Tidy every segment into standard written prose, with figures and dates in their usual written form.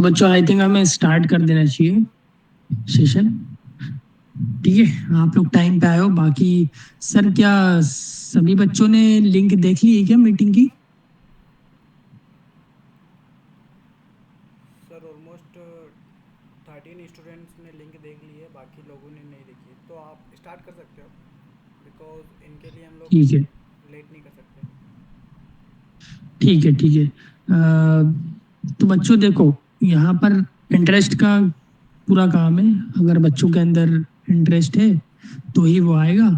तो बच्चों I think हमें स्टार्ट कर देना चाहिए सेशन। ठीक है, आप लोग टाइम पे आए हो। बाकी सर, क्या सभी बच्चों ने लिंक देख ली है क्या मीटिंग की? सर ऑलमोस्ट 13 स्टूडेंट्स ने लिंक देख ली है, बाकी लोगों ने नहीं देखी, तो आप स्टार्ट कर सकते हो बिकॉज इनके लिए हम लोग ठीक है, लेट नहीं कर सकते। ठीक है, ठीक है। तो बच्चों देखो, यहाँ पर इंटरेस्ट का पूरा काम है। अगर बच्चों के अंदर इंटरेस्ट है तो ही वो आएगा,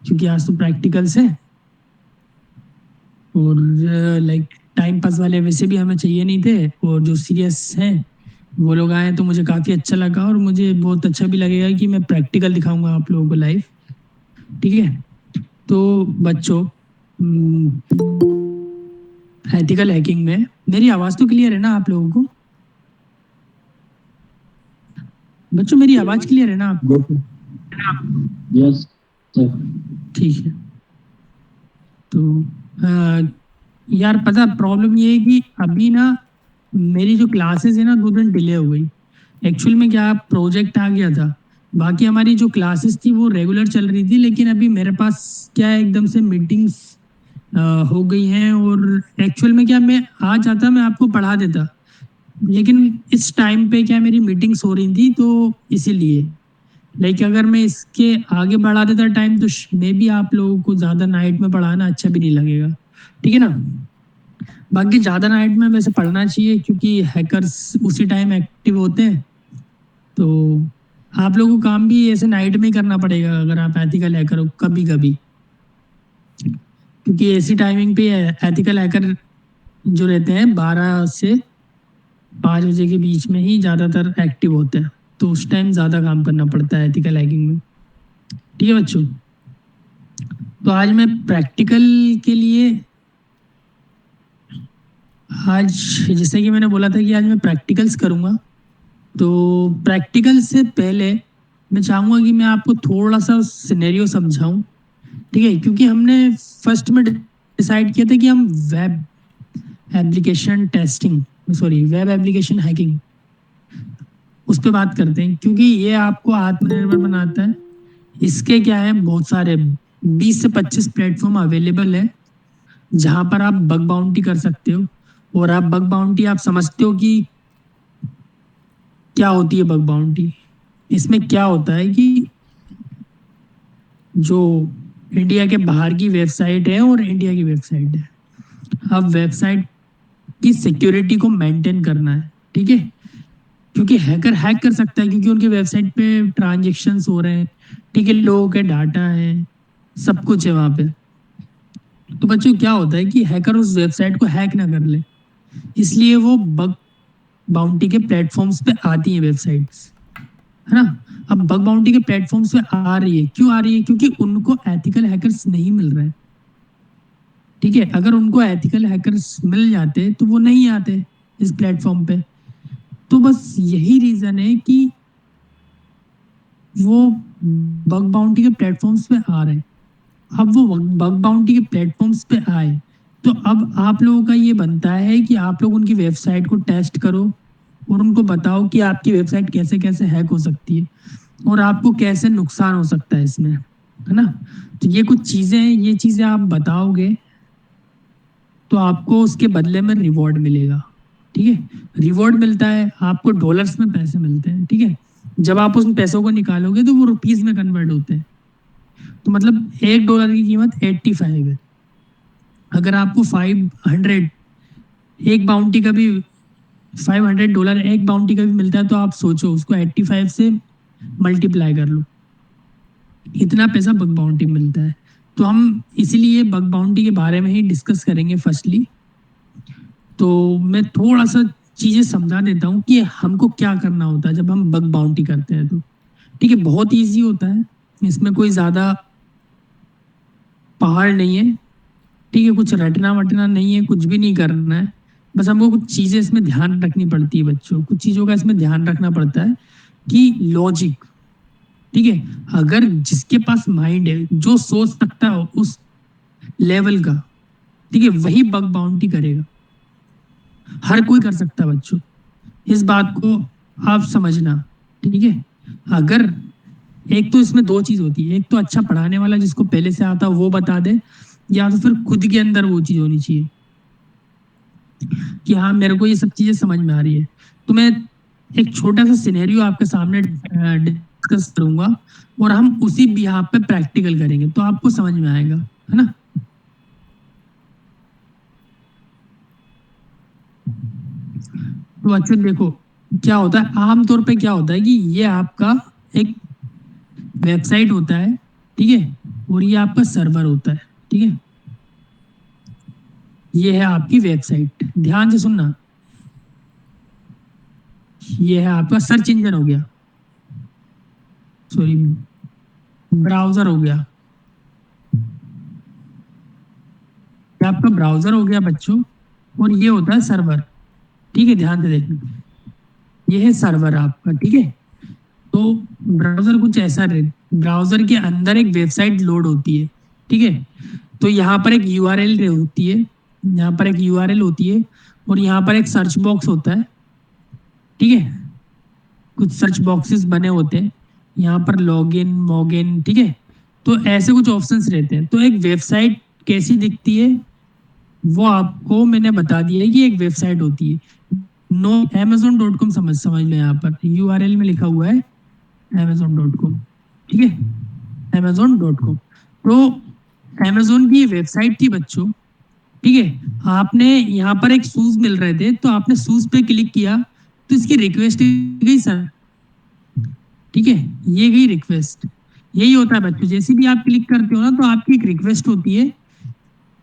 क्योंकि आज तो प्रैक्टिकल्स है। और लाइक टाइम पास वाले वैसे भी हमें चाहिए नहीं थे, और जो सीरियस हैं वो लोग आए तो मुझे काफ़ी अच्छा लगा, और मुझे बहुत अच्छा भी लगेगा कि मैं प्रैक्टिकल दिखाऊंगा आप लोगों को लाइव। ठीक है, तो बच्चों, एथिकल हैकिंग में मेरी आवाज़ तो क्लियर है ना आप लोगों को? बच्चों, मेरी आवाज़ क्लियर है ना आपको? Yes sir. ठीक है। तो अ, यार पता प्रॉब्लम ये है कि अभी ना मेरी जो क्लासेस है ना 2 दिन डिले हो गई। एक्चुअल में क्या, प्रोजेक्ट आ गया था। बाकी हमारी जो क्लासेस थी वो रेगुलर चल रही थी, लेकिन अभी मेरे पास क्या है, एकदम से मीटिंग्स हो गई हैं। और एक्चुअल में क्या, मैं आ जाता, मैं आपको पढ़ा देता, लेकिन इस टाइम पे क्या मेरी मीटिंग्स हो रही थी, तो इसीलिए लाइक अगर मैं इसके आगे बढ़ा देता टाइम तो मे भी आप लोगों को ज़्यादा नाइट में पढ़ाना अच्छा भी नहीं लगेगा। ठीक है ना? बाकी ज़्यादा नाइट में वैसे पढ़ना चाहिए, क्योंकि हैकर्स उसी टाइम एक्टिव होते हैं। तो आप लोगों को काम भी ऐसे नाइट में ही करना पड़ेगा अगर आप एथिकल हैकर हो कभी कभी, क्योंकि ऐसी टाइमिंग पे एथिकल हैकर जो रहते हैं 12 से 5 बजे के बीच में ही ज़्यादातर एक्टिव होते हैं। तो उस टाइम ज़्यादा काम करना पड़ता है एथिकल हैकिंग में। ठीक है बच्चों, तो आज मैं प्रैक्टिकल के लिए, आज जैसे कि मैंने बोला था कि आज मैं प्रैक्टिकल्स करूँगा। तो प्रैक्टिकल से पहले मैं चाहूँगा कि मैं आपको थोड़ा सा सिनेरियो समझाऊं। ठीक है, क्योंकि हमने फर्स्ट में डिसाइड किया था कि हम web application testing, sorry web application hacking, उस पर बात करते हैं, क्योंकि ये आपको आत्मनिर्भर बनाता है। इसके क्या है, बहुत सारे 20 से 25 प्लेटफॉर्म अवेलेबल है जहां पर आप बग बाउंटी कर सकते हो। और आप बग बाउंटी, आप समझते हो कि क्या होती है बग बाउंटी? इसमें क्या होता है कि जो इंडिया के बाहर की वेबसाइट है और इंडिया की वेबसाइट है, अब वेबसाइट की सिक्योरिटी को मेंटेन करना है। ठीक है, क्योंकि हैकर हैक कर सकता है, क्योंकि उनकी वेबसाइट पे ट्रांजेक्शन्स हो रहे हैं। ठीक है, लोगों के डाटा है, सब कुछ है वहां पे। तो बच्चों क्या होता है कि हैकर उस वेबसाइट को हैक ना कर ले, इसलिए वो बग बाउंटी के प्लेटफॉर्म्स पे आती है वेबसाइट्स, है ना? अब बग बाउंटी के प्लेटफॉर्म्स पे आ रही है, क्यों आ रही है? क्योंकि उनको एथिकल हैकर्स नहीं मिल रहे हैं। ठीक है, अगर उनको एथिकल हैकर्स मिल जाते तो वो नहीं आते इस प्लेटफॉर्म पे। तो बस यही रीजन है कि वो बग बाउंटी के प्लेटफॉर्म्स पे आ रहे हैं। अब वो बग बाउंटी के प्लेटफॉर्म्स पे आए, तो अब आप लोगों का ये बनता है कि आप लोग उनकी वेबसाइट को टेस्ट करो और उनको बताओ कि आपकी वेबसाइट कैसे कैसे हैक हो सकती है और आपको कैसे नुकसान हो सकता है इसमें, है ना? तो ये कुछ चीजें हैं, ये चीजें आप बताओगे तो आपको उसके बदले में रिवॉर्ड मिलेगा। ठीक है, रिवॉर्ड मिलता है आपको, डॉलर्स में पैसे मिलते हैं। ठीक है, जब आप उन पैसों को निकालोगे तो वो रुपीज में कन्वर्ट होते हैं। तो मतलब $1 की कीमत 85 है। अगर आपको 500, एक बाउंटी का भी $500 एक बाउंटी का भी मिलता है, तो आप सोचो उसको 85 से मल्टीप्लाई कर लो, इतना पैसा बग बाउंटी मिलता है। तो हम इसीलिए बग बाउंटी के बारे में ही डिस्कस करेंगे फर्स्टली। तो मैं थोड़ा सा चीजें समझा देता हूँ कि हमको क्या करना होता है जब हम बग बाउंटी करते हैं। तो ठीक है, बहुत इजी होता है, इसमें कोई ज्यादा पहाड़ नहीं है। ठीक है, कुछ रटना वटना नहीं है, कुछ भी नहीं करना है। बस हमको कुछ चीजें इसमें ध्यान रखनी पड़ती है बच्चों, कुछ चीजों का इसमें ध्यान रखना पड़ता है कि लॉजिक। ठीक है, अगर जिसके पास माइंड है, जो सोच सकता है उस लेवल का, ठीक है, वही बग बाउंटी करेगा। हर कोई कर सकता है बच्चों। इस बात को आप समझना, ठीक है। अगर एक तो इसमें दो चीज होती है, एक तो अच्छा पढ़ाने वाला जिसको पहले से आता वो बता दे, या तो फिर खुद के अंदर वो चीज होनी चाहिए कि हाँ मेरे को ये सब चीजें समझ में आ रही है। तो मैं एक छोटा सा सिनेरियो आपके सामने डिस्कस करूंगा और हम उसी बिहाफ पे प्रैक्टिकल करेंगे तो आपको समझ में आएगा, है ना। तो बच्चों देखो क्या होता है, आमतौर पे क्या होता है कि ये आपका एक वेबसाइट होता है, ठीक है, और ये आपका सर्वर होता है, ठीक है। ये है आपकी वेबसाइट, ध्यान से सुनना। ये है आपका सर्च इंजन हो गया, सॉरी ब्राउजर हो गया, ये आपका ब्राउजर हो गया बच्चों, और ये होता है सर्वर, ठीक है। ध्यान से देखना, ये है सर्वर आपका, ठीक है। तो ब्राउजर कुछ ऐसा रहे, ब्राउजर के अंदर एक वेबसाइट लोड होती है, ठीक है। तो यहाँ पर एक यूआरएल होती है, यहाँ पर एक यूआरएल होती है, और यहाँ पर एक सर्च बॉक्स होता है, ठीक है। कुछ सर्च बॉक्सेस बने होते हैं, यहाँ पर लॉगिन मॉगिन, ठीक है। तो ऐसे कुछ ऑप्शंस रहते हैं। तो एक वेबसाइट कैसी दिखती है वो आपको मैंने बता दिया है कि एक वेबसाइट होती है। नो amazon.com समझ समझ लो, यहाँ पर यूआरएल में लिखा हुआ है amazon.com, ठीक है, amazon.com। तो amazon की वेबसाइट थी बच्चों, ठीक है। आपने यहाँ पर एक शूज मिल रहे थे तो आपने शूज पे क्लिक किया तो इसकी रिक्वेस्ट गई सर, ठीक है, ये गई रिक्वेस्ट। यही होता है बच्चों, जैसे भी आप क्लिक करते हो ना तो आपकी एक रिक्वेस्ट होती है,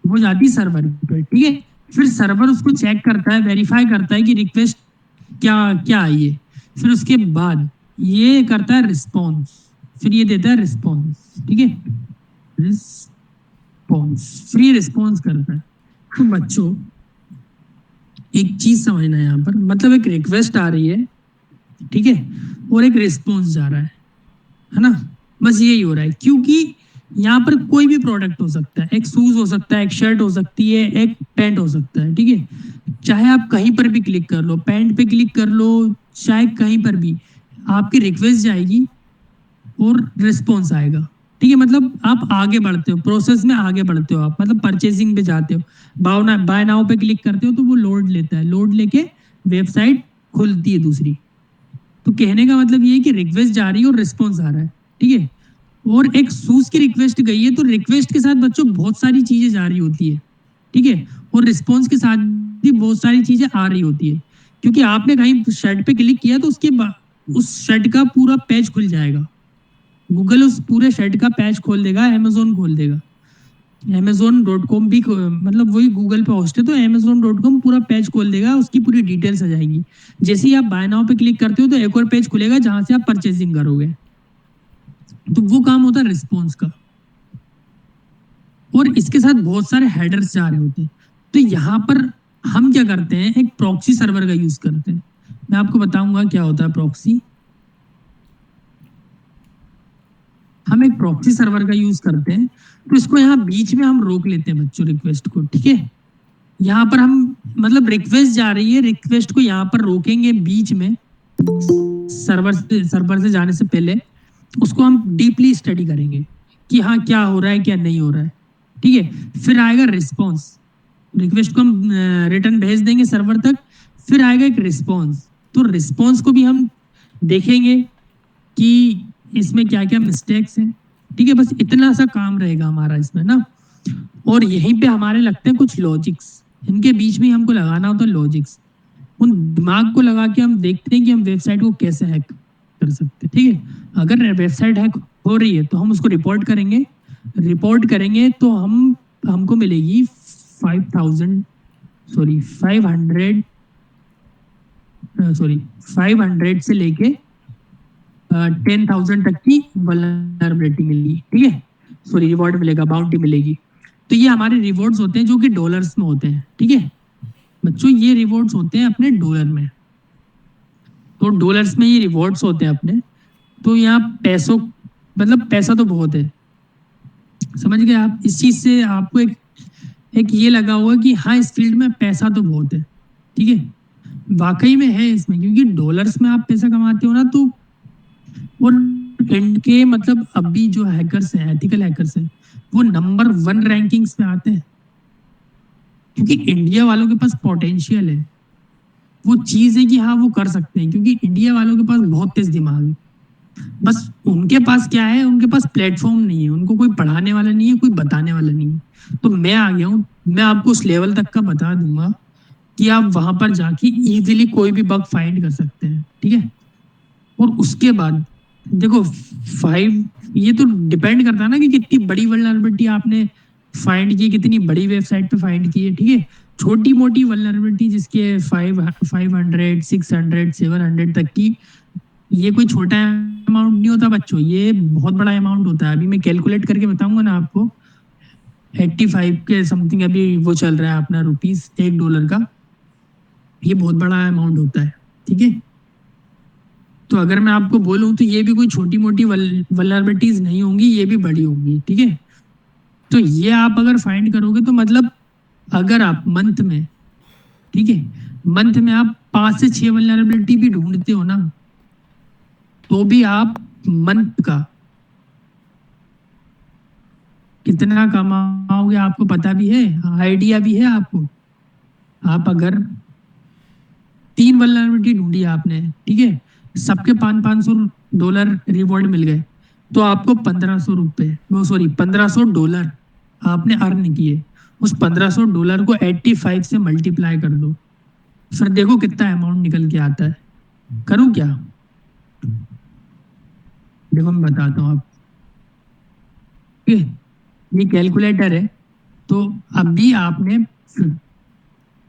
वो जाती है सर्वर पे, ठीक है। फिर सर्वर उसको चेक करता है, वेरीफाई करता है कि रिक्वेस्ट क्या क्या आई है। फिर उसके बाद ये करता है रिस्पॉन्स, फिर ये देता है रिस्पॉन्स, ठीक है, रिस्पॉन्स, फिर ये रिस्पॉन्स करता है। तो बच्चों एक चीज समझना है यहाँ पर, मतलब एक रिक्वेस्ट आ रही है, ठीक है, और एक रिस्पॉन्स जा रहा है ना। बस यही हो रहा है, क्योंकि यहाँ पर कोई भी प्रोडक्ट हो सकता है, एक शूज हो सकता है, एक शर्ट हो सकती है, एक पैंट हो सकता है, ठीक है। चाहे आप कहीं पर भी क्लिक कर लो, पैंट पे क्लिक कर लो, चाहे कहीं पर भी आपकी रिक्वेस्ट जाएगी और रिस्पॉन्स आएगा, ठीक है। मतलब आप आगे बढ़ते हो प्रोसेस में, आगे बढ़ते हो आप, मतलब परचेसिंग पे जाते हो, बाय नाउ पे क्लिक करते हो तो वो लोड लेता है, लोड लेके वेबसाइट खुलती है दूसरी। तो कहने का मतलब ये है कि रिक्वेस्ट जा रही है और रिस्पॉन्स आ रहा है, ठीक है। और एक शूज की रिक्वेस्ट गई है तो रिक्वेस्ट के साथ बच्चों बहुत सारी चीजें जा रही होती है, ठीक है, और रिस्पॉन्स के साथ भी बहुत सारी चीजें आ रही होती है। क्योंकि आपने कहीं शर्ट पे क्लिक किया तो उसके बाद उस शर्ट का पूरा पेज खुल जाएगा, गूगल उस पूरे शर्ट का पेज खोल देगा, अमेजोन खोल देगा, amazon.com भी मतलब वही गूगल पे होस्ट है तो amazon.com पूरा पेज खोल देगा, उसकी पूरी डिटेल्स आ जाएगी। जैसे ही आप बाय नाउ पे क्लिक करते हो तो एक और पेज खुलेगा जहां से आप परचेसिंग करोगे। तो वो काम होता है रिस्पॉन्स का, और इसके साथ बहुत सारे हेडर्स जा रहे होते हैं। तो यहाँ पर हम क्या करते हैं, एक प्रॉक्सी सर्वर का यूज करते हैं। मैं आपको बताऊंगा क्या होता है प्रॉक्सी। हम एक प्रॉक्सी सर्वर का यूज करते हैं, तो इसको यहाँ बीच में हम रोक लेते हैं बच्चों रिक्वेस्ट को, ठीक है। यहाँ पर हम मतलब रिक्वेस्ट जा रही है, रिक्वेस्ट को यहाँ पर रोकेंगे बीच में, सर्वर से जाने से पहले उसको हम डीपली स्टडी करेंगे कि हाँ क्या हो रहा है क्या नहीं हो रहा है, ठीक है। फिर आएगा रिस्पॉन्स, रिक्वेस्ट को हम रिटर्न भेज देंगे सर्वर तक, फिर आएगा एक रिस्पॉन्स। तो रिस्पॉन्स को भी हम देखेंगे कि इसमें क्या क्या मिस्टेक्स हैं, ठीक है। बस इतना सा काम रहेगा हमारा इसमें ना। और यहीं पे हमारे लगते हैं कुछ लॉजिक्स, इनके बीच में हमको लगाना होता है लॉजिक्स। उन दिमाग को लगा के हम देखते हैं कि हम वेबसाइट को कैसे हैक कर सकते हैं, ठीक है। अगर वेबसाइट हैक हो रही है तो हम उसको रिपोर्ट करेंगे, रिपोर्ट करेंगे तो हमको मिलेगी 5000 सॉरी 500 सॉरी 500 से लेके 10,000 तक की वल्नरेबिलिटी मिलेगी, ठीक है, सॉरी रिवॉर्ड मिलेगा, बाउंटी मिलेगी। तो ये हमारे रिवॉर्ड्स होते हैं जो कि डॉलर्स में होते हैं, ठीक है बच्चों, ये रिवॉर्ड्स होते हैं अपने डॉलर में। तो डॉलर्स में ये रिवॉर्ड्स होते हैं अपने। तो यहाँ पैसों मतलब पैसा तो बहुत है, समझ गए आप। इस चीज से आपको एक एक ये लगा हुआ कि हाँ इस फील्ड में पैसा तो बहुत है, ठीक है। वाकई में है इसमें, क्योंकि डॉलर्स में आप पैसा कमाते हो ना, तो और इनके मतलब अभी जो हैकर्स हैं, एथिकल हैकर्स हैं, वो नंबर 1 रैंकिंग्स पे आते हैं, क्योंकि इंडिया वालों के पास पोटेंशियल है। वो चीज है कि हाँ वो कर सकते हैं, क्योंकि इंडिया वालों के पास बहुत तेज दिमाग है। बस उनके पास क्या है, उनके पास प्लेटफॉर्म नहीं है, उनको कोई पढ़ाने वाला नहीं है, कोई बताने वाला नहीं है। तो मैं आ गया हूँ, मैं आपको उस लेवल तक का बता दूंगा कि आप वहां पर जाके इजीली कोई भी बग फाइंड कर सकते हैं, ठीक है। और उसके बाद देखो, 5, ये तो डिपेंड करता है ना कि कितनी बड़ी वल्नरेबिलिटी आपने फाइंड की, कितनी बड़ी वेबसाइट पे फाइंड की है, ठीक है। छोटी मोटी वल्नरेबिलिटी जिसके 500 600 700 तक की, ये कोई छोटा अमाउंट नहीं होता बच्चों, ये बहुत बड़ा अमाउंट होता है। अभी मैं कैलकुलेट करके बताऊंगा ना आपको। 85 के समथिंग अभी वो चल रहा है अपना रुपीस $1 का। ये बहुत बड़ा अमाउंट होता है, ठीक है। तो अगर मैं आपको बोलूं तो ये भी कोई छोटी मोटी वल्नरेबिलिटीज नहीं होंगी, ये भी बड़ी होंगी, ठीक है। तो ये आप अगर फाइंड करोगे तो मतलब, अगर आप मंथ में, ठीक है, मंथ में आप 5 से 6 वल्नरेबिलिटी भी ढूंढते हो ना, तो भी आप मंथ का कितना कमाओगे आपको पता भी है, आइडिया भी है आपको। आप अगर 3 वल्नरेबिलिटी ढूंढी आपने, ठीक है, सबके 500 $500 रिवॉर्ड मिल गए, तो आपको $1500, वो सॉरी $1500 आपने अर्न किए। उस $1500 को 85 से मल्टीप्लाई कर दो, फिर देखो कितना अमाउंट निकल के आता है। करूँ क्या? देखो मैं बताता हूँ आपको, ठीक है? ये कैलकुलेटर है। तो अभी आपने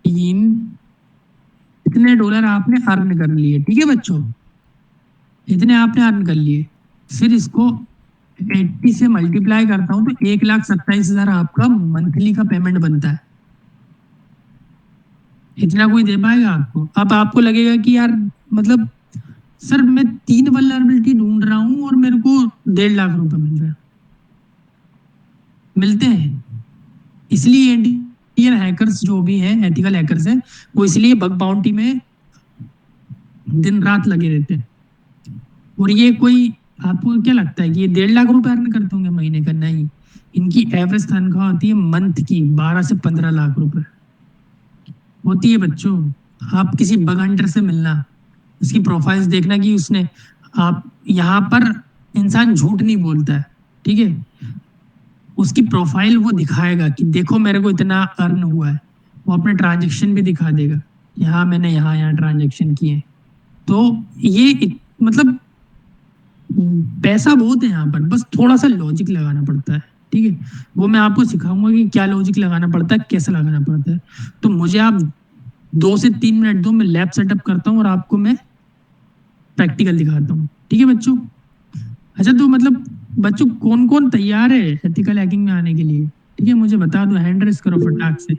3 इतने डॉलर आपने अर्न कर लिए, ठीक है बच्चों, इतने आपने अर्न कर लिए। फिर इसको 80 से मल्टीप्लाई करता हूँ तो 1,27,000 आपका मंथली का पेमेंट बनता है। इतना कोई दे पाएगा आपको? अब आपको लगेगा कि यार, मतलब सर मैं 3 वल्नरेबिलिटी ढूंढ रहा हूँ और मेरे को ₹1.5 लाख मिल रहा है। मिलते हैं, इसलिए इंडियन हैकर्स जो भी हैं, एथिकल हैकर्स हैं, वो इसलिए बग बाउंटी में दिन रात लगे रहते हैं। और ये कोई, आपको क्या लगता है कि ये ₹1.5 लाख अर्न करते होंगे महीने का? नहीं, इनकी एवरेज तनख्वाह होती है मंथ की 12 से 15 लाख होती है बच्चों। आप किसी बग हंटर से मिलना, उसकी प्रोफाइल्स देखना कि उसने, आप यहाँ पर इंसान झूठ नहीं बोलता है, ठीक है। उसकी प्रोफाइल वो दिखाएगा कि देखो मेरे को इतना अर्न हुआ है। वो अपने ट्रांजेक्शन भी दिखा देगा, यहाँ मैंने यहाँ यहाँ ट्रांजेक्शन किए। तो ये मतलब पैसा बहुत है यहाँ पर, बस थोड़ा सा लॉजिक लगाना पड़ता है, ठीक है। वो मैं आपको सिखाऊंगा कि क्या लॉजिक लगाना पड़ता है, कैसे लगाना पड़ता है। तो मुझे आप 2 से 3 मिनट दो, मैं लैब सेटअप करता हूँ और आपको मैं प्रैक्टिकल दिखाता हूँ, ठीक है बच्चों। अच्छा, तो मतलब बच्चों कौन कौन तैयार है एथिकल हैकिंग में आने के लिए? ठीक है, मुझे बता दो, हैंड रेस करो फटाक से।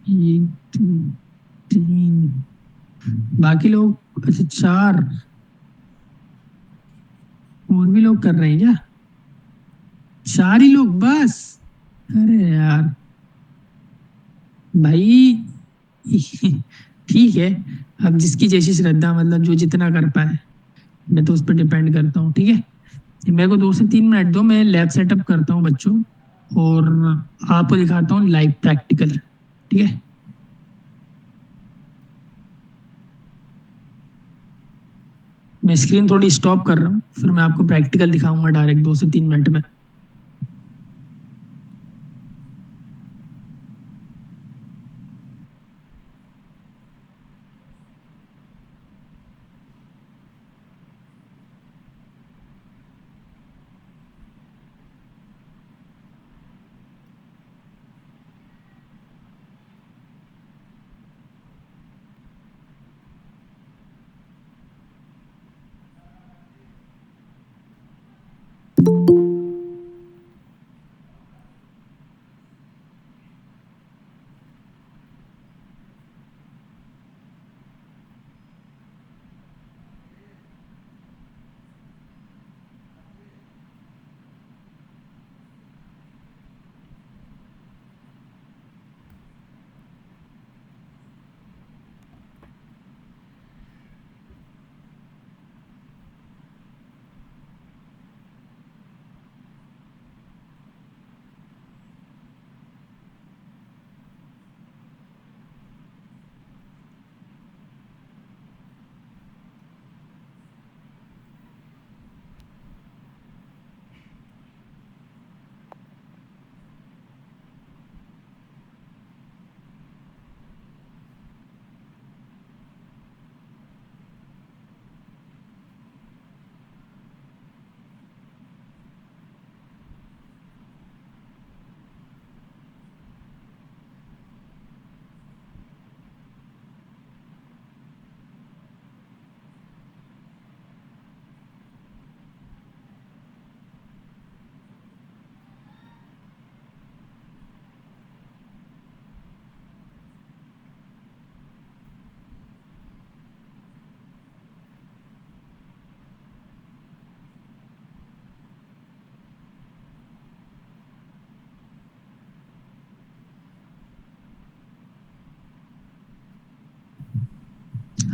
1 2 3, बाकी लोग? अच्छा, 4 और भी लोग कर रहे हैं क्या? 4 ही लोग बस? अरे यार भाई, ठीक है। अब जिसकी जैसी श्रद्धा, मतलब जो जितना कर पाए, मैं तो उस पर डिपेंड करता हूँ, ठीक है। मेरे को 2 से 3 मिनट दो, मैं लैब सेटअप करता हूँ बच्चों, और आपको दिखाता हूँ लाइव प्रैक्टिकल, ठीक है। मैं स्क्रीन थोड़ी स्टॉप कर रहा हूँ, फिर मैं आपको प्रैक्टिकल दिखाऊंगा डायरेक्ट 2 से 3 मिनट में।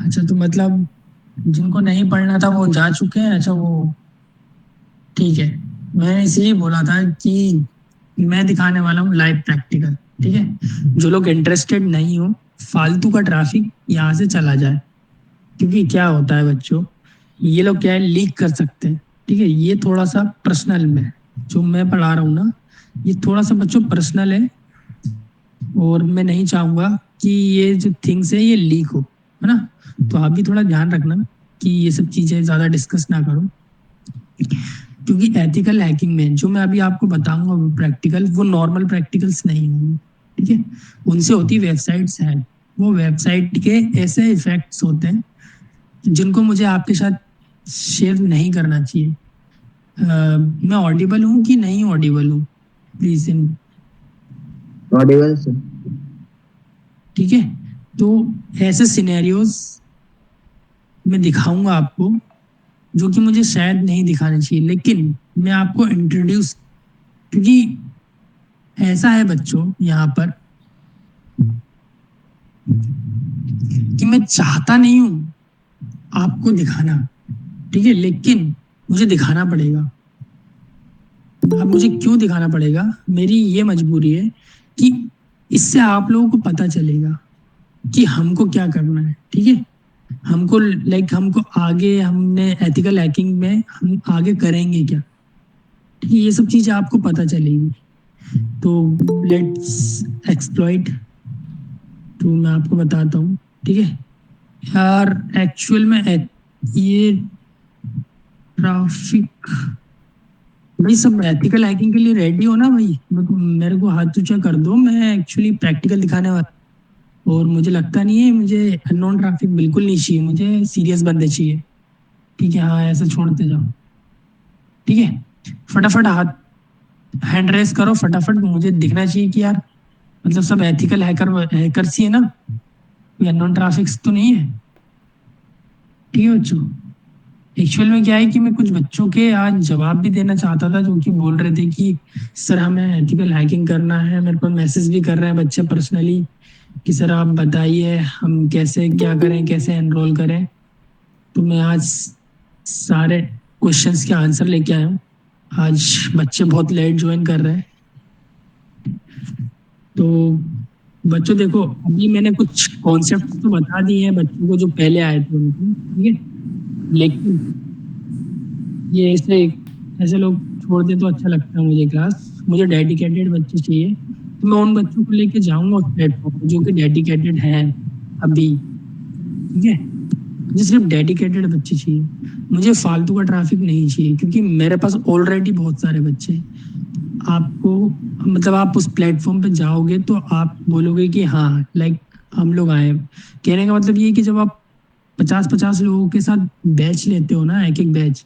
अच्छा, तो मतलब जिनको नहीं पढ़ना था वो जा चुके हैं। अच्छा, वो ठीक है। मैं इसलिए बोला था कि मैं दिखाने वाला हूँ लाइव प्रैक्टिकल। ठीक है, जो लोग इंटरेस्टेड नहीं हो, फालतू का ट्रैफिक यहाँ से चला जाए। क्योंकि क्या होता है बच्चों, ये लोग क्या है, लीक कर सकते हैं। ठीक है, ये थोड़ा सा पर्सनल में जो मैं पढ़ा रहा हूँ ना, ये थोड़ा सा बच्चों पर्सनल है। और मैं नहीं चाहूंगा कि ये जो थिंग्स है ये लीक हो, है ना। तो आप भी थोड़ा ध्यान रखना कि ये सब चीजें ज्यादा डिस्कस ना करो। क्योंकि एथिकल हैकिंग में जो मैं अभी आपको बताऊंगा वो प्रैक्टिकल, वो नॉर्मल प्रैक्टिकल्स नहीं होंगे। ठीक है, उनसे होती वेबसाइट्स हैं। वो वेबसाइट के ऐसे इफेक्ट्स होते हैं जिनको मुझे आपके साथ शेयर नहीं करना चाहिए। मैं ऑडिबल हूँ कि नहीं ऑडिबल हूँ, प्लीज इन। Audible sir. ठीक है, तो ऐसे सिनेरियोज मैं दिखाऊंगा आपको जो कि मुझे शायद नहीं दिखाने चाहिए, लेकिन मैं आपको इंट्रोड्यूस, क्योंकि ऐसा है बच्चों यहाँ पर कि मैं चाहता नहीं हूँ आपको दिखाना। ठीक है, लेकिन मुझे दिखाना पड़ेगा। अब मुझे क्यों दिखाना पड़ेगा, मेरी ये मजबूरी है कि इससे आप लोगों को पता चलेगा कि हमको क्या करना है। ठीक है, हमको लाइक हमको आगे, हमने एथिकल हैकिंग में हम आगे करेंगे क्या। ठीक है, ये सब चीजें आपको पता चलेगी। तो लेट्स एक्सप्लॉइट। तो मैं आपको बताता हूँ। ठीक है यार, एक्चुअल में ये ट्रैफिक, भाई सब एथिकल हैकिंग के लिए रेडी हो ना भाई। मेरे को हाथ ऊंचा कर दो, मैं एक्चुअली प्रैक्टिकल दिखाने वाला। और मुझे लगता नहीं है, मुझे अननोन ट्रैफिक बिल्कुल नहीं चाहिए, मुझे सीरियस बंदे चाहिए। ठीक है, हाँ ऐसे छोड़ते जाओ। ठीक है, फटाफट हाथ, हैंड रेस करो फटाफट, मुझे दिखना चाहिए कि यार मतलब सब एथिकल हैकर्स ही है ना, कोई अननोन ट्रैफिक्स तो नहीं है। ठीक है बच्चों, एक्चुअल में क्या है कि मैं कुछ बच्चों के आज जवाब भी देना चाहता था जो कि बोल रहे थे कि सर हमें एथिकल हैकिंग करना है। मेरे को मैसेज भी कर रहे हैं बच्चे पर्सनली कि सर आप बताइए हम कैसे क्या करें, कैसे एनरोल करें। तो मैं आज सारे क्वेश्चंस के आंसर लेके आया हूँ। आज बच्चे बहुत लेट ज्वाइन कर रहे हैं। तो बच्चों देखो, अभी मैंने कुछ कॉन्सेप्ट तो बता दिए हैं बच्चों को जो पहले आए थे उनको। ठीक है, लेकिन ये ऐसे ऐसे लोग छोड़ दे तो अच्छा लगता है मुझे क्लास। मुझे डेडिकेटेड बच्चे चाहिए, तो मैं उन बच्चों को लेके जाऊंगा उस प्लेटफॉर्म पे जो कि डेडिकेटेड हैं अभी। ठीक है, मुझे सिर्फ डेडिकेटेड बच्चे चाहिए, मुझे फालतू का ट्रैफिक नहीं चाहिए, क्योंकि मेरे पास ऑलरेडी बहुत सारे बच्चे हैं। आपको मतलब आप उस प्लेटफॉर्म पे जाओगे तो आप बोलोगे कि हाँ लाइक हम लोग आए। कहने का मतलब ये है कि जब आप 50-50 लोगों के साथ बैच लेते हो ना, एक एक बैच,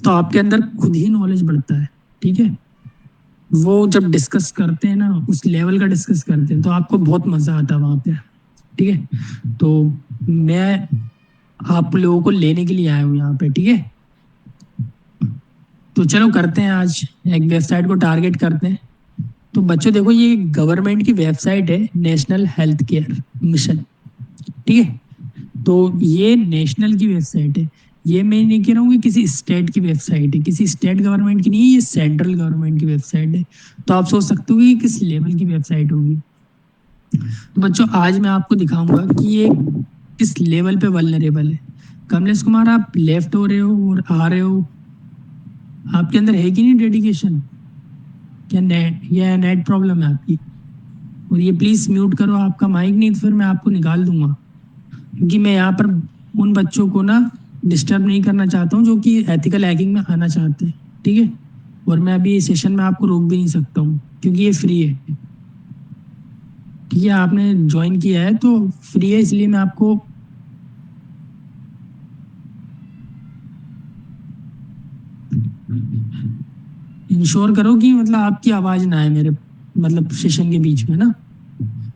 तो आपके अंदर खुद ही नॉलेज बढ़ता है। ठीक है, वो जब डिस्कस करते हैं ना, उस लेवल का डिस्कस करते हैं तो आपको बहुत मजा आता है वहां पे। ठीक है, तो मैं आप लोगों को लेने के लिए आया हूँ यहाँ पे। ठीक है, तो चलो करते हैं आज, एक वेबसाइट को टारगेट करते हैं। तो बच्चों देखो, ये गवर्नमेंट की वेबसाइट है, नेशनल हेल्थ केयर मिशन। ठीक है, तो ये नेशनल की वेबसाइट है। ये मैं नहीं कह रहा हूँ कि किसी स्टेट की वेबसाइट है, किसी स्टेट गवर्नमेंट की नहीं है, ये सेंट्रल गवर्नमेंट की वेबसाइट है। तो आप सोच सकते हो कि ये किस लेवल की वेबसाइट होगी। तो बच्चों आज मैं आपको दिखाऊंगा कि ये किस लेवल पे वल्नरेबल है। कमलेश कुमार, आप लेफ्ट हो रहे हो और आ रहे हो, आपके अंदर है कि नहीं डेडिकेशन, क्या नेट या नेट प्रॉब्लम है आपकी। और ये प्लीज म्यूट करो आपका माइक, नहीं तो फिर मैं आपको निकाल दूंगा। क्योंकि मैं यहाँ पर उन बच्चों को ना डिस्टर्ब नहीं करना चाहता हूँ जो कि एथिकल हैकिंग में आना चाहते हैं। ठीक है, और मैं अभी इस सेशन में आपको रोक भी नहीं सकता हूँ क्योंकि ये फ्री है। ठीक है, आपने ज्वाइन किया है तो फ्री है, इसलिए मैं आपको इंश्योर करो कि मतलब आपकी आवाज ना आए मेरे मतलब सेशन के बीच में ना,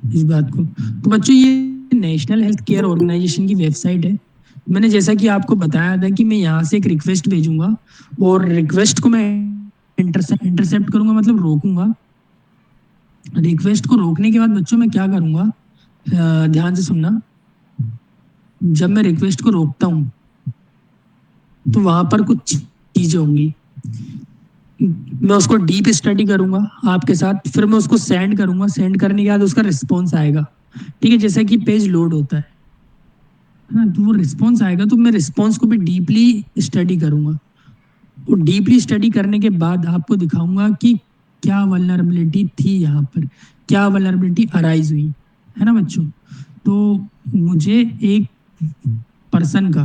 इस बात को। तो बच्चों ये नेशनल हेल्थ केयर ऑर्गेनाइजेशन की वेबसाइट है। मैंने जैसा कि आपको बताया था कि मैं यहाँ से एक रिक्वेस्ट भेजूंगा और रिक्वेस्ट को मैं इंटरसेप्ट करूंगा, मतलब रोकूंगा। रिक्वेस्ट को रोकने के बाद बच्चों मैं क्या करूंगा, ध्यान से सुनना। जब मैं रिक्वेस्ट को रोकता हूँ तो वहां पर कुछ चीजें होंगी। मैं उसको डीप स्टडी करूंगा आपके साथ, फिर मैं उसको सेंड करूंगा, सेंड करने के बाद उसका रिस्पॉन्स आएगा। ठीक है, जैसा कि पेज लोड होता है ना, तो वो रिस्पॉन्स आएगा, तो मैं रिस्पॉन्स को भी डीपली स्टडी करूंगा। वो डीपली स्टडी करने के बाद आपको दिखाऊंगा कि क्या वल्नरेबिलिटी थी यहाँ पर, क्या वल्नरेबिलिटी अराइज हुई, है ना बच्चों। तो मुझे एक पर्सन का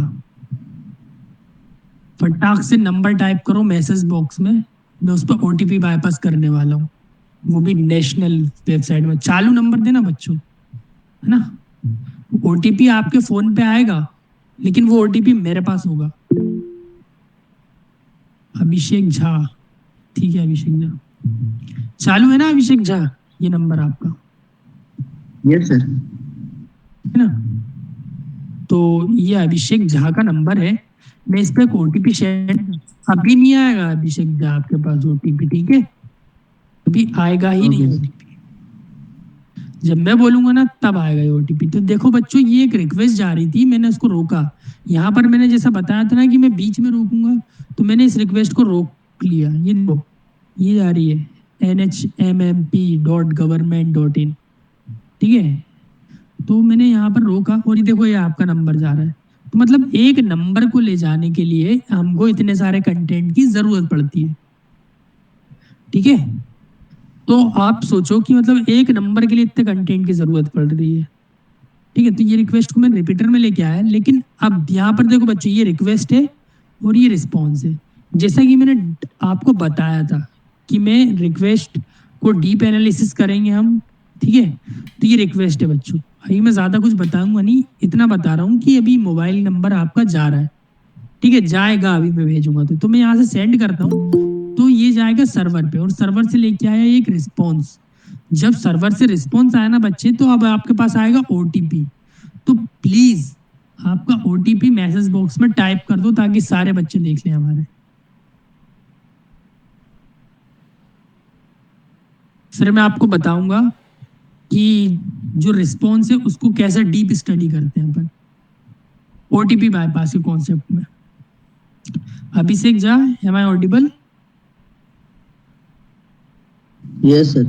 फटाक से नंबर टाइप करो मैसेज बॉक्स में, मैं उस पर ओटीपी बाईपास करने वाला हूँ, वो भी नेशनल वेबसाइट में। चालू नंबर देना बच्चों, है ना। ओटीपी आपके फोन पे आएगा, लेकिन वो ओटीपी मेरे पास होगा। अभिषेक झा, ठीक है अभिषेक झा, चालू है ना अभिषेक झा, ये नंबर आपका, यस सर। है ना। तो ये अभिषेक झा का नंबर है, मैं इस पे ओटीपी शेयर, अभी नहीं आएगा अभिषेक झा आपके पास ओटीपी, ठीक है, अभी आएगा ही नहीं ओके। ओटीपी, जब मैं बोलूंगा ना तब आएगा ये ओटीपी। तो देखो बच्चों, ये एक रिक्वेस्ट जा रही थी, मैंने उसको रोका। यहाँ पर मैंने जैसा बताया था ना कि मैं बीच में रोकूंगा, तो मैंने इस रिक्वेस्ट को रोक लिया। ये देखो, ये जा रही है nhmmp.government.in, ठीक है। तो मैंने यहाँ पर रोका और ये देखो, ये आपका नंबर जा रहा है। तो मतलब एक नंबर को ले जाने के लिए हमको इतने सारे कंटेंट की जरूरत पड़ती है, ठीक है। तो आप सोचो कि मतलब एक नंबर के लिए इतने कंटेंट की जरूरत पड़ रही है, ठीक है। तो ये रिक्वेस्ट को मैं रिपीटर में लेके आया, लेकिन अब यहाँ पर देखो बच्चों, ये रिक्वेस्ट है और ये रिस्पॉन्स है। जैसा कि मैंने आपको बताया था कि मैं रिक्वेस्ट को डीप एनालिसिस करेंगे हम, ठीक है। तो ये रिक्वेस्ट है बच्चों, अभी मैं ज़्यादा कुछ बताऊंगा नहीं, इतना बता रहा हूँ कि अभी मोबाइल नंबर आपका जा रहा है, ठीक है, जाएगा, अभी मैं भेजूंगा। तो मैं यहाँ से सेंड करता हूँ, तो ये जाएगा सर्वर पे, और सर्वर से लेके आया एक रिस्पॉन्स। जब सर्वर से रिस्पॉन्स आया ना बच्चे, तो अब आपके पास आएगा ओटीपी। तो प्लीज आपका ओटीपी मैसेज बॉक्स में टाइप कर दो, ताकि सारे बच्चे देख लें हमारे। फिर मैं आपको बताऊंगा कि जो रिस्पॉन्स है उसको कैसे डीप स्टडी करते हैं अपन ओटीपी बाईपास के कॉन्सेप्ट में। Abhishek Jha, am I audible? Yes sir.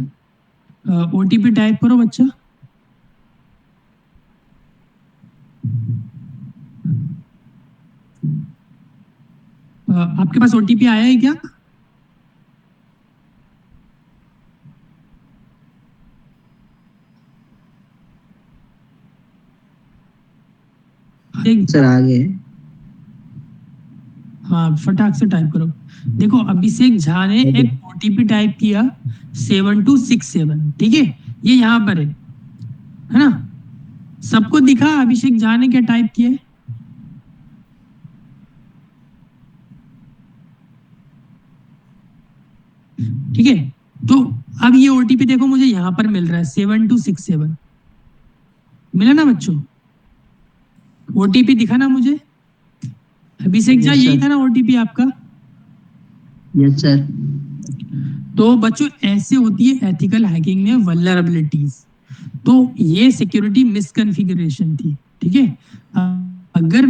OTP type करो बच्चा। आपके पास ओटीपी आया है क्या? सर आगे। हाँ, फटाक से टाइप करो। देखो, अभिषेक झा ने एक ओटीपी टाइप किया 7267, ठीक है, ये यहाँ पर है ना। सबको दिखा अभिषेक झा ने क्या टाइप किया है? ठीक है। तो अब ये ओटीपी देखो मुझे यहाँ पर मिल रहा है 7267, मिला ना बच्चों? ओटीपी दिखा ना मुझे? अभिषेक झा, Yes, यही sir. था ना ओटीपी आपका? Yes sir. तो बच्चों, ऐसे होती है एथिकल हैकिंग में वल्नरेबिलिटीज। तो ये सिक्योरिटी मिसकॉन्फ़िगरेशन थी, ठीक है। अगर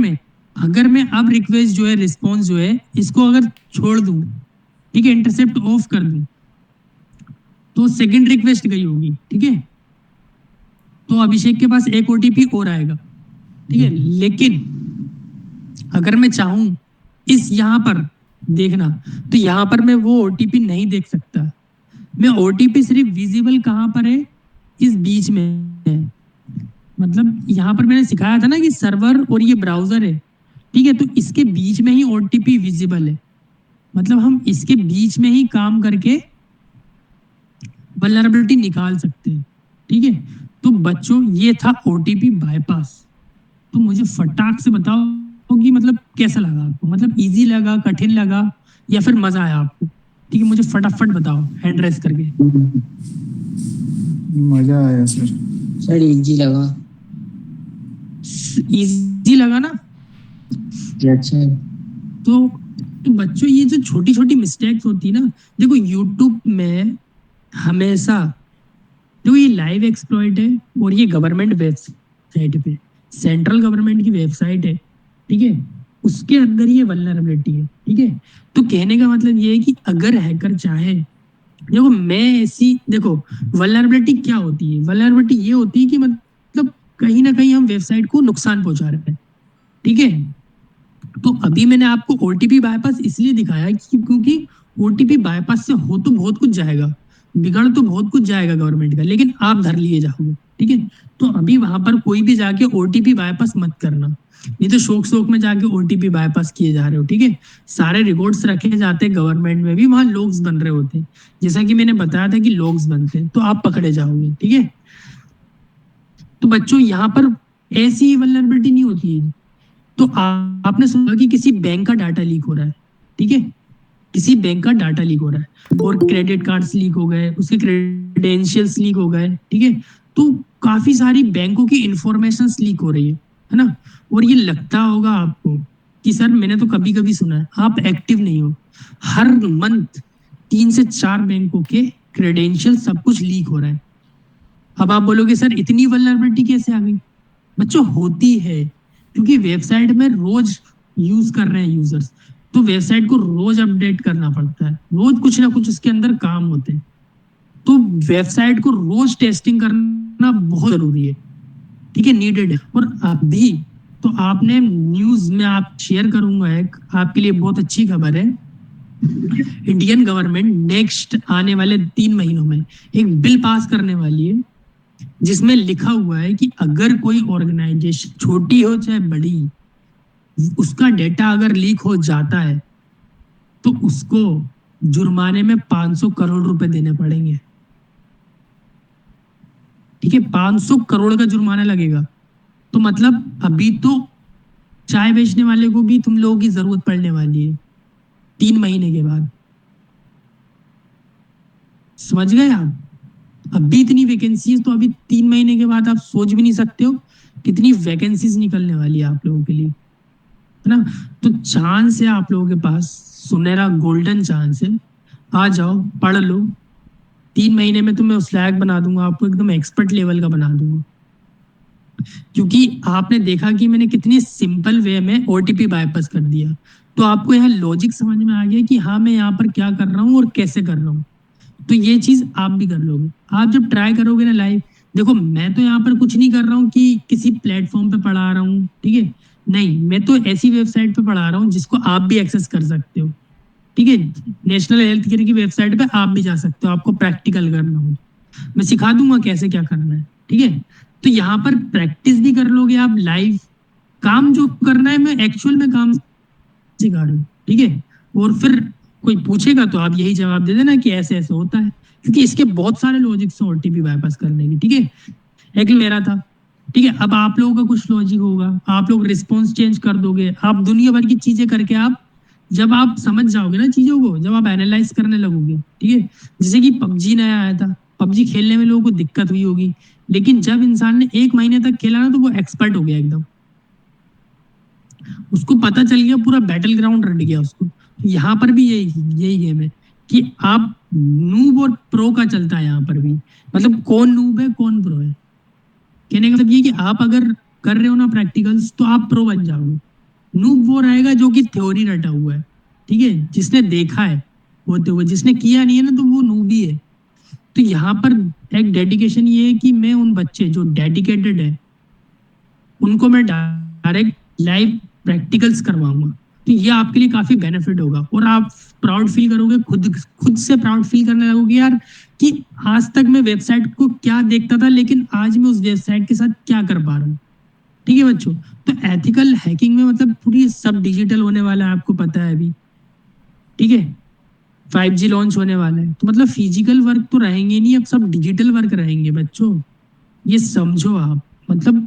मैं अब रिक्वेस्ट जो है, रिस्पॉन्स जो है, इसको अगर छोड़ दूं, ठीक है, इंटरसेप्ट ऑफ कर दूं, तो सेकंड रिक्वेस्ट गई होगी, ठीक है। तो अभिषेक के पास एक ओटीपी और आएगा, ठीक है। लेकिन अगर मैं चाहूं इस यहाँ पर देखना, तो यहाँ पर मैं वो ओटीपी नहीं देख सकता। मैं ओटीपी सिर्फ विजिबल कहाँ पर है? इस बीच में है। मतलब यहाँ पर मैंने सिखाया था ना कि सर्वर और ये ब्राउजर है, ठीक है। तो इसके बीच में ही ओटीपी विजिबल है, मतलब हम इसके बीच में ही काम करके वल्नरेबिलिटी निकाल सकते हैं, ठीक है। तो बच्चों, ये था ओटीपी बाईपास। तो मुझे फटाक से बताओ कि मतलब कैसा लगा आपको, मतलब इजी लगा, कठिन लगा, या फिर मजा आया आपको? ठीक है, मुझे फटाफट बताओ हैंड रेस करके। मजा आया सर। सर इजी लगा। इजी लगा ना? अच्छा। तो बच्चों, ये जो छोटी छोटी मिस्टेक्स होती है ना, देखो यूट्यूब में हमेशा, देखो ये लाइव एक्सप्लॉइट है और ये गवर्नमेंट वेबसाइट पे सेंट्रल गवर्नमेंट की वेबसाइट है, ठीक है, उसके अंदर ये वल्नरेबिलिटी है, ठीक है। तो कहने का मतलब ये है कि अगर हैकर चाहे, देखो मैं ऐसी, देखो वल्नरेबिलिटी क्या होती है, वल्नरेबिलिटी ये होती है कि मतलब कहीं ना कहीं हम वेबसाइट को नुकसान पहुंचा रहे हैं, ठीक है। तो अभी मैंने आपको ओटीपी बाईपास इसलिए दिखाया कि क्योंकि ओटीपी बाईपास से हो तो बहुत कुछ जाएगा, बिगड़ तो बहुत कुछ जाएगा गवर्नमेंट का, लेकिन आप धर लिए जाओगे, ठीक है। तो अभी वहां पर कोई भी जाके ओटीपी बाईपास मत करना, नहीं तो शौक शौक में जाके ओटीपी बाईपास किए जा रहे हो, ठीक है। सारे रिकॉर्ड्स रखे जाते हैं गवर्नमेंट में भी, वहां लॉग्स बन रहे होते हैं, जैसा कि मैंने बताया था कि लॉग्स बनते हैं, तो आप पकड़े जाओगे, ठीक है। तो बच्चों यहाँ पर ऐसी वल्नरेबिलिटी नहीं होती है। तो आपने सुना कि किसी बैंक का डाटा लीक हो रहा है, ठीक है, किसी बैंक का डाटा लीक हो रहा है और क्रेडिट कार्ड्स लीक हो गए, उसके क्रेडेंशियल्स लीक हो गए, ठीक है। तो काफी सारी बैंकों की इंफॉर्मेशन लीक हो रही है ना। और ये लगता होगा आपको कि सर मैंने तो कभी कभी सुना है, आप एक्टिव नहीं हो। हर मंथ 3 से 4 बैंकों के क्रेडेंशियल सब कुछ लीक हो रहा है। अब आप बोलोगे सर इतनी वल्नरेबिलिटी कैसे आ गई? बच्चों होती है क्योंकि वेबसाइट में रोज यूज कर रहे हैं यूजर्स, तो वेबसाइट को रोज अपडेट करना पड़ता है, रोज कुछ ना कुछ उसके अंदर काम होते हैं, तो वेबसाइट को रोज टेस्टिंग करना बहुत जरूरी है, ठीक है, नीडेड है। और अभी तो आपने न्यूज में आप शेयर करूंगा, एक आपके लिए बहुत अच्छी खबर है। इंडियन गवर्नमेंट नेक्स्ट आने वाले 3 महीनों में एक बिल पास करने वाली है, जिसमें लिखा हुआ है कि अगर कोई ऑर्गेनाइजेशन छोटी हो चाहे बड़ी, उसका डेटा अगर लीक हो जाता है तो उसको जुर्माने में 500 करोड़ रुपए देने पड़ेंगे, ठीक है, 500 करोड़ का जुर्माना लगेगा। तो मतलब अभी तो चाय बेचने वाले को भी तुम लोगों की जरूरत पड़ने वाली है 3 महीने के बाद, समझ गए आप? अभी इतनी वैकेंसीज, तो अभी 3 महीने के बाद आप सोच भी नहीं सकते हो कितनी वैकेंसीज निकलने वाली है आप लोगों के लिए, है ना। तो चांस है आप लोगों के पास, सुनहरा गोल्डन चांस है, आ जाओ पढ़ लो। 3 महीने में तो मैं उस लायक बना दूंगा आपको, एकदम एक्सपर्ट लेवल का बना दूंगा, क्योंकि आपने देखा कि मैंने कितनी सिंपल वे में ओटीपी बाईपास कर दिया। तो आपको यहाँ लॉजिक समझ में आ गया कि हाँ मैं यहाँ पर क्या कर रहा हूँ और कैसे कर रहा हूँ। तो ये चीज आप भी कर लोगे, आप जब ट्राई करोगे ना लाइव। देखो मैं तो यहाँ पर कुछ नहीं कर रहा हूँ कि किसी प्लेटफॉर्म पे पढ़ा रहा हूँ, ठीक है, नहीं, मैं तो ऐसी वेबसाइट पे पढ़ा रहा हूँ जिसको आप भी एक्सेस कर सकते हो, ठीक है। नेशनल हेल्थ केयर की वेबसाइट पे आप भी जा सकते हो, आपको प्रैक्टिकल करना हो मैं सिखा दूंगा कैसे क्या करना है, ठीक है। तो यहाँ पर प्रैक्टिस भी कर लोगे आप लाइव, काम जो करना है मैं एक्चुअल में काम सिखा रहा हूँ, ठीक है। और फिर कोई पूछेगा तो आप यही जवाब दे देना कि ऐसे ऐसे होता है, क्योंकि इसके बहुत सारे लॉजिक्स हैं ओटीपी बाईपास करने की, ठीक है। एक मेरा था, ठीक है, अब आप लोगों का कुछ लॉजिक होगा, आप लोग रिस्पॉन्स चेंज कर दोगे, आप दुनिया भर की चीजें करके आप जब आप समझ जाओगे ना चीजों को, जब आप एनालाइज करने लगोगे, ठीक है। जैसे कि पबजी नया आया था, पबजी खेलने में लोगों को दिक्कत हुई होगी, लेकिन जब इंसान ने 1 महीने तक खेला ना तो वो एक्सपर्ट हो गया एकदम, उसको पता चल गया, पूरा बैटल ग्राउंड रट गया उसको। तो यहाँ पर भी यही यही गेम है कि आप नूब और प्रो का चलता है यहाँ पर भी, मतलब कौन नूब है कौन प्रो है। कहने का मतलब ये कि आप अगर कर रहे हो ना प्रैक्टिकल्स तो आप प्रो बन जाओगे। नूब वो रहेगा जो कि थ्योरी रटा हुआ है, ठीक है, जिसने देखा है होते हुए, जिसने किया नहीं है ना तो वो नूब ही है। तो यहाँ पर एक डेडिकेशन ये है कि मैं उन बच्चे जो डेडिकेटेड है उनको मैं डायरेक्ट लाइव प्रैक्टिकल्स करवाऊंगा, तो ये आपके लिए काफी बेनिफिट होगा और आप प्राउड फील करोगे, खुद खुद से प्राउड फील करने लगोगे यार कि आज तक मैं वेबसाइट को क्या देखता था लेकिन आज मैं उस वेबसाइट के साथ क्या कर पा रहा हूँ, ठीक है बच्चों। तो एथिकल हैकिंग में मतलब पूरी सब डिजिटल होने वाला है, आपको पता है अभी, ठीक है। 5G लॉन्च होने वाला है, तो मतलब फिजिकल वर्क तो रहेंगे नहीं, अब सब डिजिटल वर्क रहेंगे बच्चों, ये समझो आप। मतलब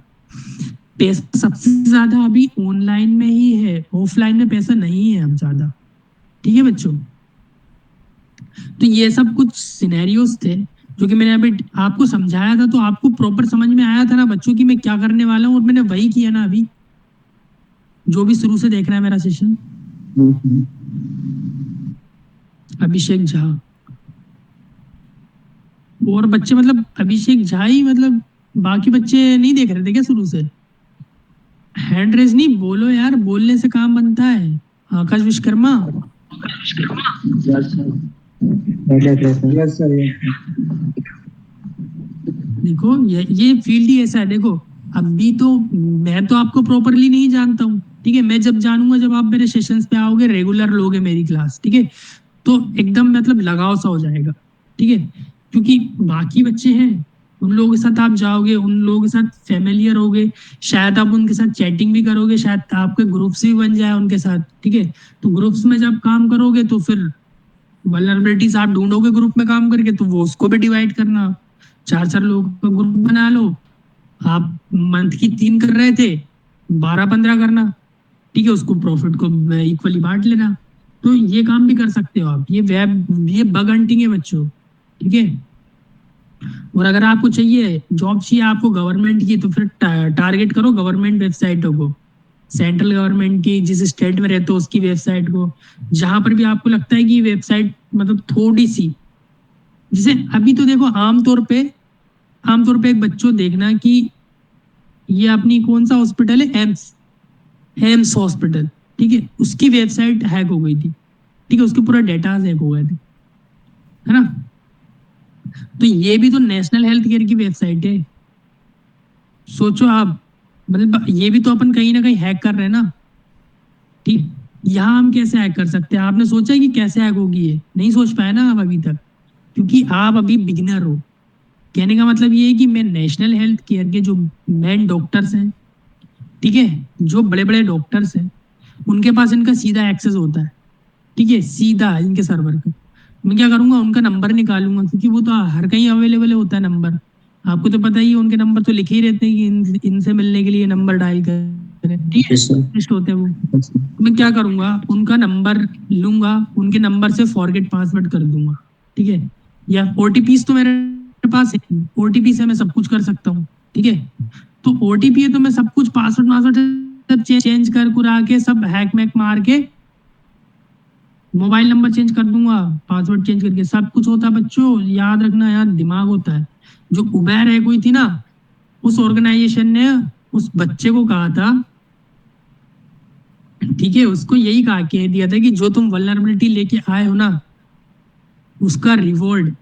पैसा सबसे ज्यादा अभी ऑनलाइन में ही है, ऑफलाइन में पैसा नहीं है अब ज्यादा, ठीक है बच्चों। तो ये सब कुछ सिनेरियोस थे जो कि मैंने अभी आपको समझाया था, तो आपको प्रॉपर समझ में आया था ना बच्चों कि मैं क्या करने वाला हूँ, और मैंने वही किया ना अभी, जो भी शुरू से देख रहा है मेरा सेशन। अभिषेक झा और बच्चे, मतलब अभिषेक झा ही, मतलब बाकी बच्चे नहीं देख रहे थे क्या शुरू से? हैंड रेज नहीं, बोलो यार, बोलने से काम बनता है। Akash Vishwakarma. Yes sir. Yes sir. देखो ये फील्ड ही ऐसा है। देखो अभी तो मैं तो आपको प्रॉपरली नहीं जानता हूँ, ठीक है। मैं जब जानूंगा, जब आप मेरे सेशंस पे आओगे, रेगुलर लोगे मेरी क्लास, ठीक है, तो एकदम मतलब लगाव सा हो जाएगा, ठीक है। क्योंकि बाकी बच्चे हैं, उन लोगों के साथ आप जाओगे, उन लोगों के साथ फेमिलियर होगे, शायद आप उनके साथ चैटिंग भी करोगे, शायद आपके ग्रुप्स भी बन जाए उनके साथ, ठीक है। तो ग्रुप्स में जब काम करोगे तो फिर वल्नरेबिलिटीज आप ढूंढोगे ग्रुप में काम करके, तो वो उसको भी डिवाइड करना। चार चार लोग का ग्रुप बना लो। आप मंथ की 3 कर रहे थे, 12-15 करना, ठीक है। उसको प्रॉफिट को इक्वली बांट लेना। तो ये काम भी कर सकते हो आप। ये बग हंटिंग है बच्चों, ठीक है। और अगर आपको चाहिए जॉब, चाहिए आपको गवर्नमेंट की, तो फिर टारगेट करो गवर्नमेंट वेबसाइटों को, सेंट्रल गवर्नमेंट की, जिस स्टेट में रहते हो उसकी वेबसाइट को। जहां पर भी आपको लगता है कि वेबसाइट मतलब थोड़ी सी, जैसे अभी तो देखो आमतौर पे एक बच्चों देखना कि ये अपनी कौन सा हॉस्पिटल है, एम्स, एम्स हॉस्पिटल, ठीक है, उसकी वेबसाइट हैक हो गई थी, ठीक है, उसके पूरा डेटा हैक हो गए थे, है ना। तो ये भी तो नेशनल हेल्थ केयर की वेबसाइट है। सोचो आप, मतलब ये भी तो अपन कहीं ना कहीं हैक कर रहे हैं ना, ठीक। यहाँ हम कैसे हैक कर सकते हैं? आपने सोचा है कि कैसे हैक होगी? ये नहीं सोच पाए ना आप अभी तक, क्योंकि आप अभी बिगिनर हो। कहने का मतलब ये है कि मैं नेशनल हेल्थ केयर के जो मेन डॉक्टर्स हैं, ठीक है, जो बड़े बड़े डॉक्टर्स हैं, उनके पास इनका सीधा एक्सेस होता है, ठीक है, सीधा इनके सर्वर पे। मैं क्या करूंगा, उनका नंबर निकालूंगा, क्योंकि वो तो हर कहीं अवेलेबल होता है नंबर। आपको तो पता ही है, उनके नंबर तो लिखे ही रहते हैं कि इनसे मिलने के लिए नंबर डायल करें, ठीक है, यस सर। लिस्ट होते हैं वो। मैं क्या करूंगा, उनका नंबर लूंगा, उनके नंबर से फॉरगेट पासवर्ड कर दूंगा, ठीक है। या ओटीपीज तो मेरे पास है, ओटीपी से मैं सब कुछ कर सकता हूँ, ठीक है। तो ओटीपी है तो मैं सब कुछ पासवर्ड पासवर्ड सब चेंज कर कुरा के, सब हैक मैक मार के, मोबाइल नंबर चेंज कर दूंगा, पासवर्ड चेंज करके सब कुछ होता है बच्चों। याद रखना यार, दिमाग होता है। जो उबेर है कोई थी ना, उस ऑर्गेनाइजेशन ने उस बच्चे को कहा था, ठीक है, उसको यही कहा, कह दिया था कि जो तुम वल्नरेबिलिटी लेके आए हो ना, उसका रिवॉर्ड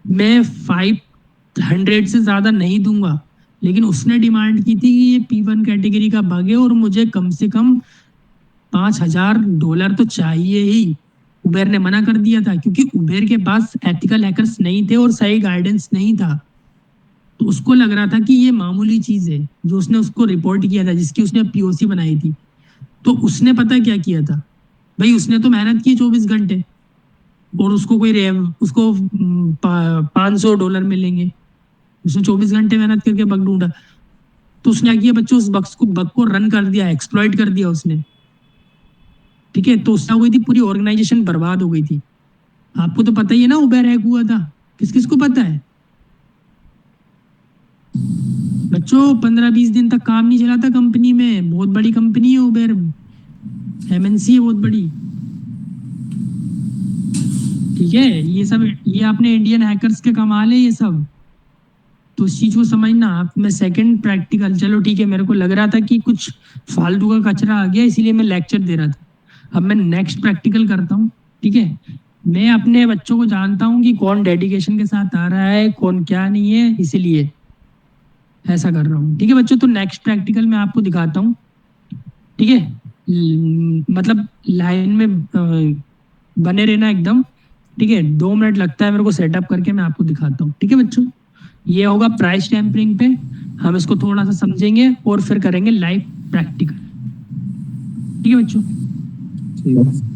मैं 500 से ज्यादा नहीं दूंगा। लेकिन उसने डिमांड की थी कि ये P1 कैटेगरी का बग है और मुझे कम से कम $5,000 तो चाहिए ही। उबेर ने मना कर दिया था, क्योंकि उबेर के पास एथिकल हैकर्स नहीं थे और सही गाइडेंस नहीं था। तो उसको लग रहा था कि ये मामूली चीज है, जो उसने उसको रिपोर्ट किया था, जिसकी उसने पीओसी बनाई थी। तो उसने पता क्या किया था भाई, उसने तो मेहनत की 24 घंटे, और उसको कोई उसको $500 मिलेंगे। उसने 24 घंटे मेहनत करके बग ढूंढा। तो उसने क्या किया बच्चों, उस बग को रन कर दिया, एक्सप्लॉइट कर दिया उसने, ठीक है। तो उससे हो गई थी, पूरी ऑर्गेनाइजेशन बर्बाद हो गई थी। आपको तो पता ही है ना, उबेर हैक हुआ था। किस किस को पता है बच्चों? 15-20 दिन तक काम नहीं चला था कंपनी में। बहुत बड़ी कंपनी है उबेर, एमएनसी है बहुत बड़ी, ठीक है। ये सब, ये अपने इंडियन हैकर्स के कमाल है ये सब। तो उस चीज को समझना आप। मैं सेकंड प्रैक्टिकल, चलो ठीक है, मेरे को लग रहा था कि कुछ फालतू का कचरा आ गया, इसीलिए मैं लेक्चर दे रहा था। अब मैं नेक्स्ट प्रैक्टिकल करता हूँ, ठीक है। मैं अपने बच्चों को जानता हूँ कि कौन डेडिकेशन के साथ आ रहा है, कौन क्या नहीं है, इसीलिए ऐसा कर रहा हूँ, ठीक है बच्चों। तो नेक्स्ट प्रैक्टिकल मैं आपको दिखाता हूँ, ठीक है। मतलब लाइन में बने रहना एकदम, ठीक है। 2 मिनट लगता है मेरे को सेटअप करके, मैं आपको दिखाता हूँ, ठीक है बच्चों। ये होगा प्राइस टेम्परिंग पे। हम इसको थोड़ा सा समझेंगे और फिर करेंगे लाइव प्रैक्टिकल, ठीक है बच्चों। ठीक है।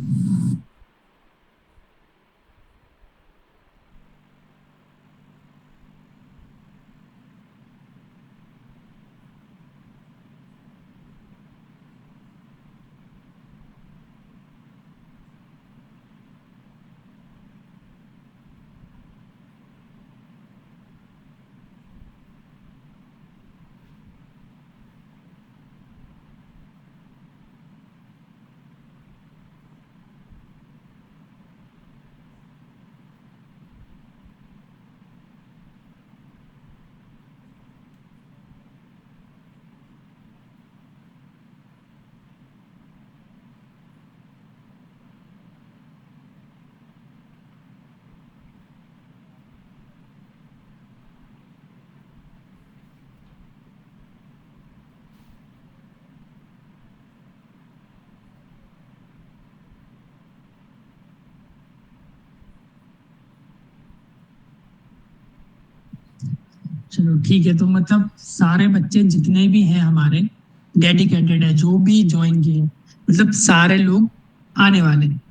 चलो ठीक है, तो मतलब सारे बच्चे जितने भी हैं हमारे डेडिकेटेड है, जो भी ज्वाइन किए हैं, मतलब सारे लोग आने वाले हैं,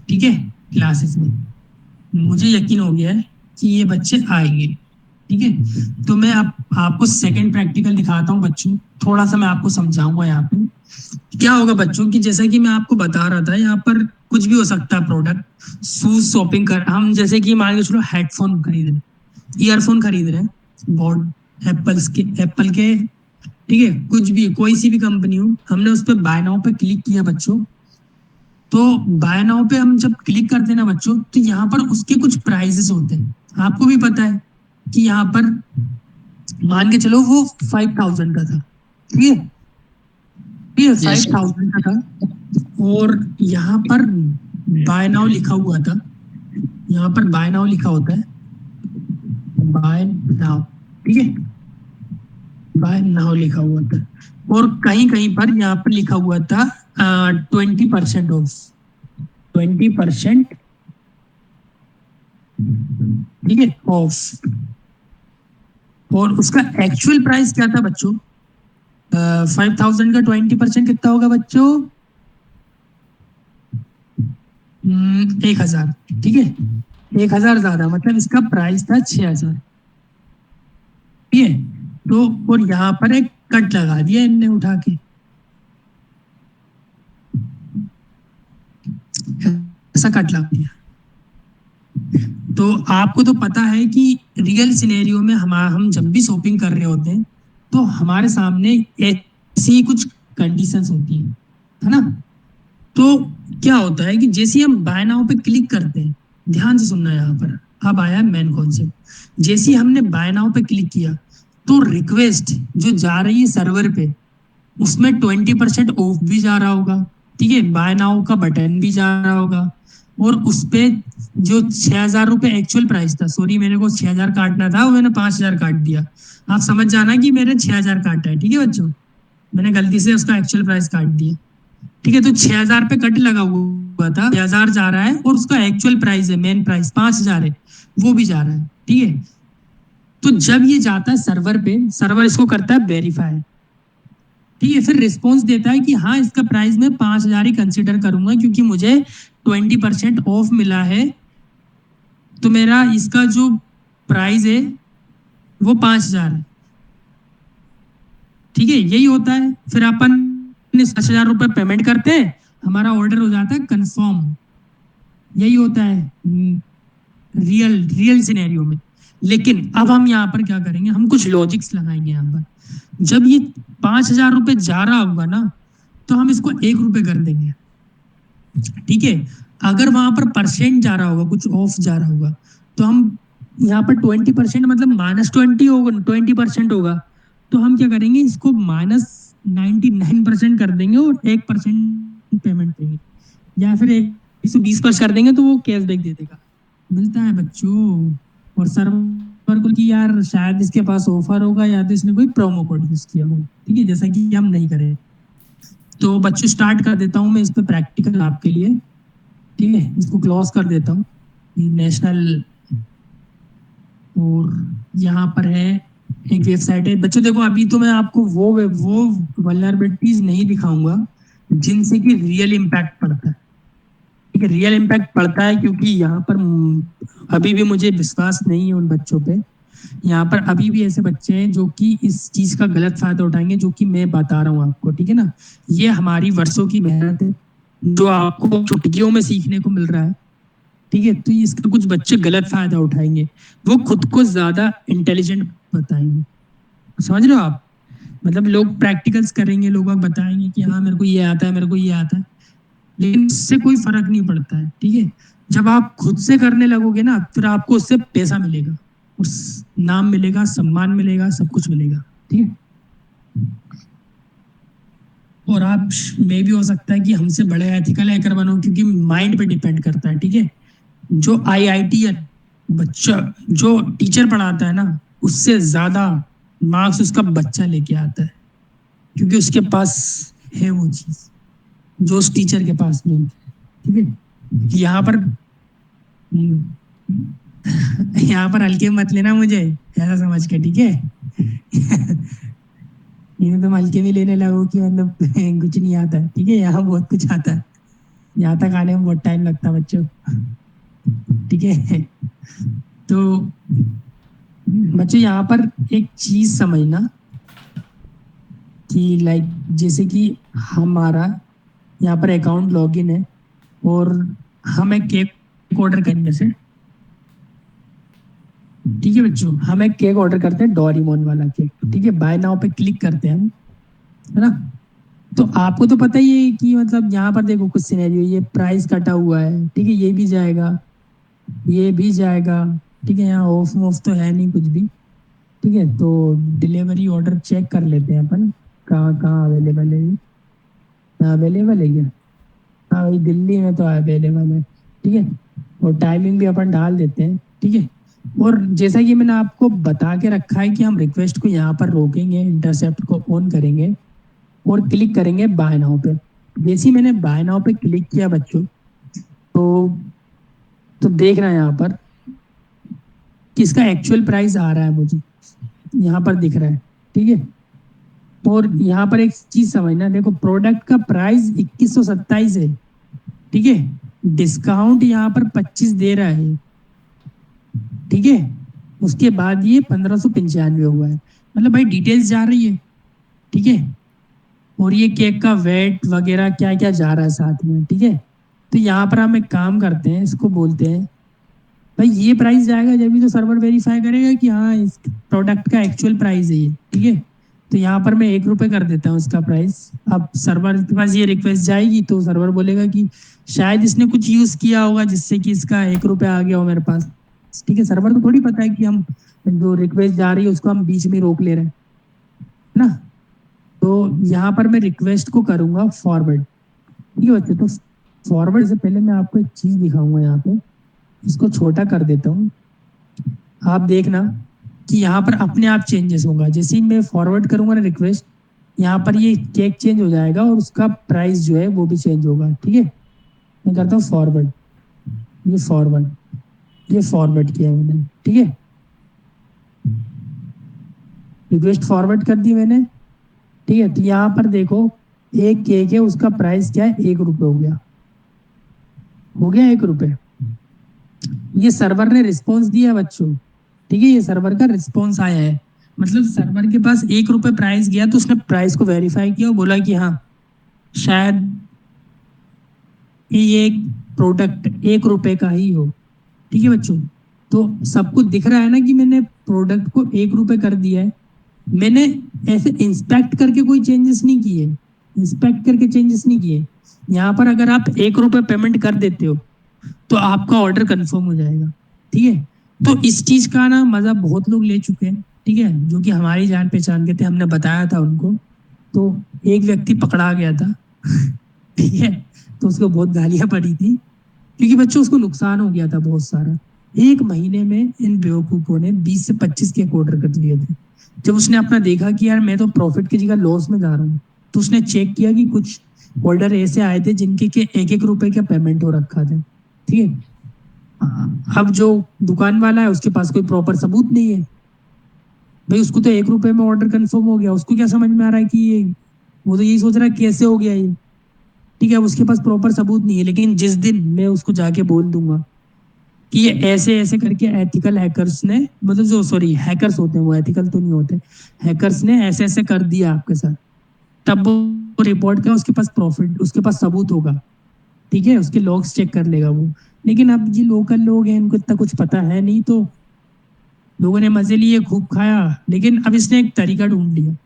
ठीक है, क्लासेस में। मुझे यकीन हो गया है कि ये बच्चे आएंगे, ठीक है। तो मैं अब आपको सेकंड प्रैक्टिकल दिखाता हूँ बच्चों, थोड़ा सा मैं आपको समझाऊंगा यहाँ पे क्या होगा बच्चों की। जैसा कि मैं आपको बता रहा था, यहाँ पर कुछ भी हो सकता है प्रोडक्ट, शूज शॉपिंग कर, हम जैसे कि मान के चलो हेडफोन खरीद रहे हैं, ईयरफोन खरीद रहे हैं, बोर्ड एप्पल के, ठीक है, कुछ भी कोई सी भी कंपनी हो, हमने उस पर बाय नाउ पे क्लिक किया बच्चों। तो बाय नाउ पे हम जब क्लिक करते हैं ना बच्चों, तो यहाँ पर उसके कुछ प्राइजेस होते हैं, आपको भी पता है कि यहाँ पर मान के चलो वो 5,000 का था, ठीक है, ठीक है, Yes, sir. 5,000 का था। और यहाँ पर बाय नाउ लिखा हुआ था, यहाँ पर बाय नाउ लिखा होता है, बाय नाउ, ठीक है, बाय नाउ लिखा हुआ था। और कहीं कहीं पर यहाँ पर लिखा हुआ था 20% ऑफ, 20%, ठीक है, ऑफ। और उसका एक्चुअल प्राइस क्या था बच्चों? 5,000 का 20% कितना होगा बच्चों? 1,000, ठीक है, 1,000 ज्यादा, मतलब इसका प्राइस था 6,000, ठीक है। तो और यहाँ पर एक कट लगा दिया इनने उठा के, ऐसा कट लगा दिया। तो आपको तो पता है कि रियल सिनेरियो में हम जब भी शॉपिंग कर रहे होते हैं, तो हमारे सामने ऐसी ही कुछ कंडीशंस होती है ना। तो क्या होता है कि जैसे ही हम बाय नाउ पे क्लिक करते हैं, ध्यान से सुनना यहाँ पर, अब आया मेन कॉन्सेप्ट। जैसे ही हमने बाय नाउ पे क्लिक किया, तो रिक्वेस्ट जो जा रही है सर्वर पे, उसमें 20% ऑफ भी जा रहा होगा, ठीक है, बाय नाउ का बटन भी जा रहा होगा। और उस पे जो 6,000 रुपये एक्चुअल प्राइस था, सॉरी मेरे को 6,000 काटना था, वो मैंने 5,000 काट दिया। आप समझ जाना कि मेरे 6,000 काटा है, ठीक है बच्चों, मैंने गलती से उसका एक्चुअल प्राइस काट दिया, ठीक है। तो 6,000 पे कट लगा हुआ था, 6,000 जा रहा है, और उसका एक्चुअल प्राइस है, मेन प्राइस 5,000 है, वो भी जा रहा है, ठीक है। तो जब ये जाता है सर्वर पे, सर्वर इसको करता है वेरीफाई, ठीक है, फिर रिस्पॉन्स देता है कि हाँ इसका प्राइस मैं 5,000 ही कंसिडर करूंगा, क्योंकि मुझे 20% ऑफ मिला है, तो मेरा इसका जो प्राइस है वो 5,000 है, ठीक है, यही होता है। फिर अपन 5,000 रुपये पेमेंट करते हैं, हमारा ऑर्डर हो जाता है कंफर्म, यही होता है रियल रियल सिनेरियो में। लेकिन अब हम यहाँ पर क्या करेंगे, हम कुछ लॉजिक्स लगाएंगे यहाँ पर। जब ये 5,000 रुपये जा रहा होगा ना, तो हम इसको 1 रुपये कर देंगे, ठीक है। अगर वहां पर परसेंट जा रहा होगा, कुछ ऑफ जा रहा होगा, तो हम यहाँ पर 20% मतलब -20 होगा, 20% होगा, तो हम क्या करेंगे, इसको -99% कर देंगे और 1% पेमेंट देंगे, या फिर 120% कर देंगे, तो वो कैशबैक दे देगा, मिलता है बच्चों। और सर्वर को कि यार शायद इसके पास ऑफर होगा, या तो इसने कोई प्रोमो कोड यूज किया हो, ठीक है, जैसा कि हम नहीं करें। तो बच्चों स्टार्ट कर देता हूँ मैं इस पे प्रैक्टिकल आपके लिए, ठीक है, इसको क्लोज कर देता हूँ, नेशनल। और यहाँ पर है एक वेबसाइट है बच्चों, देखो अभी तो मैं आपको वो वल्नरेबिलिटीज नहीं दिखाऊंगा जिनसे कि रियल इम्पैक्ट पड़ता है, ठीक है, रियल इम्पैक्ट पड़ता है, क्योंकि यहाँ पर अभी भी मुझे विश्वास नहीं है उन बच्चों पे। यहाँ पर अभी भी ऐसे बच्चे हैं जो कि इस चीज का गलत फायदा उठाएंगे, जो कि मैं बता रहा हूँ आपको, ठीक है ना। ये हमारी वर्षों की मेहनत है, जो आपको चुटकियों में सीखने को मिल रहा है, ठीक है। तो इसका कुछ बच्चे गलत फायदा उठाएंगे, वो खुद को ज्यादा इंटेलिजेंट बताएंगे, समझ रहे हो आप। मतलब लोग प्रैक्टिकल्स करेंगे, लोग बताएंगे कि हाँ मेरे को ये आता है, मेरे को ये आता है, लेकिन उससे कोई फर्क नहीं पड़ता है, ठीक है। जब आप खुद से करने लगोगे ना, फिर आपको उससे पैसा मिलेगा, उस नाम मिलेगा, सम्मान मिलेगा, सब कुछ मिलेगा, ठीक है। और आप में भी हो सकता है कि हमसे बड़े एथिकल हैकर बनो, क्योंकि माइंड पे डिपेंड करता है, ठीक है। जो आईआईटी बच्चा, जो टीचर पढ़ाता है ना, उससे ज्यादा मार्क्स उसका बच्चा लेके आता है, क्योंकि उसके पास है वो चीज जो उस टीचर के पास नहीं, ठीक है। यहाँ पर हल्के मत लेना मुझे, ऐसा समझ के, ठीक है। ये तुम हल्के में लेने लगो कि मतलब कुछ नहीं आता, ठीक है, यहाँ बहुत कुछ आता है, यहाँ तक आने में बहुत टाइम लगता है बच्चों, ठीक है। तो बच्चों यहाँ पर एक चीज समझना कि लाइक जैसे कि हमारा यहाँ पर अकाउंट लॉगिन है और हमें केक ऑर्डर करने से, ठीक है बच्चों, हम एक केक ऑर्डर करते हैं, डोरेमोन वाला केक, ठीक है, बाय नाउ पे क्लिक करते हैं हम, है ना। तो आपको तो पता ही है कि मतलब यहाँ पर देखो कुछ सिनेरियो, ये प्राइस कटा हुआ है, ठीक है, ये भी जाएगा, ये भी जाएगा, ठीक है, यहाँ ऑफ ऑफ तो है नहीं कुछ भी, ठीक है। तो डिलीवरी ऑर्डर चेक कर लेते हैं अपन, कहाँ कहाँ अवेलेबल है, अवेलेबल है क्या, हाँ भाई दिल्ली में तो अवेलेबल है, ठीक है। और टाइमिंग भी अपन डाल देते हैं, ठीक है। और जैसा कि मैंने आपको बता के रखा है कि हम रिक्वेस्ट को यहाँ पर रोकेंगे, इंटरसेप्ट को ऑन करेंगे और क्लिक करेंगे बाय नाउ पे। जैसे ही मैंने बाय नाउ पे क्लिक किया बच्चों, तो देखना यहाँ पर किसका एक्चुअल प्राइस आ रहा है, मुझे यहाँ पर दिख रहा है, ठीक है। और यहाँ पर एक चीज समझना, देखो प्रोडक्ट का प्राइस 2127 है, ठीक है, डिस्काउंट यहाँ पर 25 दे रहा है, ठीक है, उसके बाद ये 1595 हुआ है, मतलब भाई डिटेल्स जा रही है, ठीक है। और ये केक का वेट वगैरह क्या क्या जा रहा है साथ में, ठीक है। तो यहाँ पर हम एक काम करते हैं, इसको बोलते हैं भाई ये प्राइस जाएगा जब भी तो सर्वर वेरीफाई करेगा कि हाँ इस प्रोडक्ट का एक्चुअल प्राइस है ये, ठीक है। तो यहाँ पर मैं 1 रुपये कर देता हूँ इसका प्राइस। अब सर्वर के पास ये रिक्वेस्ट जाएगी तो सर्वर बोलेगा कि शायद इसने कुछ यूज किया होगा जिससे कि इसका 1 रुपये आ गया हो मेरे पास, ठीक है। सर्वर को थोड़ी पता है कि हम जो रिक्वेस्ट जा रही है उसको हम बीच में रोक ले रहे हैं, है ना। तो यहाँ पर मैं रिक्वेस्ट को करूंगा फॉरवर्ड, ठीक है बच्चे। तो फॉरवर्ड से पहले मैं आपको एक चीज दिखाऊंगा, यहाँ पे इसको छोटा कर देता हूँ, आप देखना कि यहाँ पर अपने आप चेंजेस होगा। जैसे ही मैं फॉरवर्ड करूंगा ना रिक्वेस्ट, यहाँ पर ये केक चेंज हो जाएगा और उसका प्राइस जो है वो भी चेंज होगा, ठीक है। मैं करता हूँ फॉरवर्ड, ये फॉरवर्ड, ये फॉरवर्ड किया मैंने, ठीक है, रिक्वेस्ट फॉरवर्ड कर दी मैंने, ठीक है। तो यहाँ पर देखो एक केक है, उसका प्राइस क्या है, 1 रुपये हो गया, हो गया 1 रुपये। ये सर्वर ने रिस्पॉन्स दिया बच्चों, ठीक है, ये सर्वर का रिस्पॉन्स आया है, मतलब सर्वर के पास 1 रुपये प्राइस गया तो उसने प्राइस को वेरीफाई किया और बोला कि हाँ शायद ये एक प्रोडक्ट 1 रुपये का ही हो, ठीक है बच्चों। तो सबको दिख रहा है ना कि मैंने प्रोडक्ट को 1 रुपये कर दिया है, मैंने ऐसे इंस्पेक्ट करके कोई चेंजेस नहीं किए, इंस्पेक्ट करके चेंजेस नहीं किए। यहाँ पर अगर आप 1 रुपये पेमेंट कर देते हो तो आपका ऑर्डर कंफर्म हो जाएगा, ठीक है। तो इस चीज का ना मजा बहुत लोग ले चुके हैं, ठीक है, जो कि हमारी जान पहचान के थे, हमने बताया था उनको। तो एक व्यक्ति पकड़ा गया था, ठीक है, तो उसको बहुत गालियां पड़ी थी क्योंकि बच्चों उसको नुकसान हो गया था बहुत सारा। 1 महीने में इन बेवकूफों ने 20 से 25 केक ऑर्डर कर दिए थे। जब उसने अपना देखा कि यार मैं तो प्रॉफिट की जगह लॉस में जा रहा हूँ, तो उसने चेक किया कि कुछ ऑर्डर ऐसे आए थे जिनके के 1-1 रुपए का पेमेंट हो रखा था, ठीक है। अब जो दुकान वाला है उसके पास कोई प्रॉपर सबूत नहीं है, भाई उसको तो 1 रुपए में ऑर्डर कंफर्म हो गया, उसको क्या समझ में आ रहा है कि ये, वो तो यही सोच रहा है कैसे हो गया ये, ठीक है, उसके पास प्रॉपर सबूत नहीं है। लेकिन जिस दिन मैं उसको जाके बोल दूंगा कि ये ऐसे ऐसे करके एथिकल हैकर्स ने, मतलब जो सॉरी हैकर्स होते हैं वो एथिकल तो नहीं होते, हैकर्स ने ऐसे ऐसे कर दिया आपके साथ, तब वो रिपोर्ट का उसके पास प्रॉफिट, उसके पास सबूत होगा, ठीक है, उसके लॉग्स चेक कर लेगा वो। लेकिन अब ये लोकल लोग हैं, इनको इतना कुछ पता है नहीं, तो लोगों ने मजे लिए, खूब खाया। लेकिन अब इसने एक तरीका ढूंढ लिया,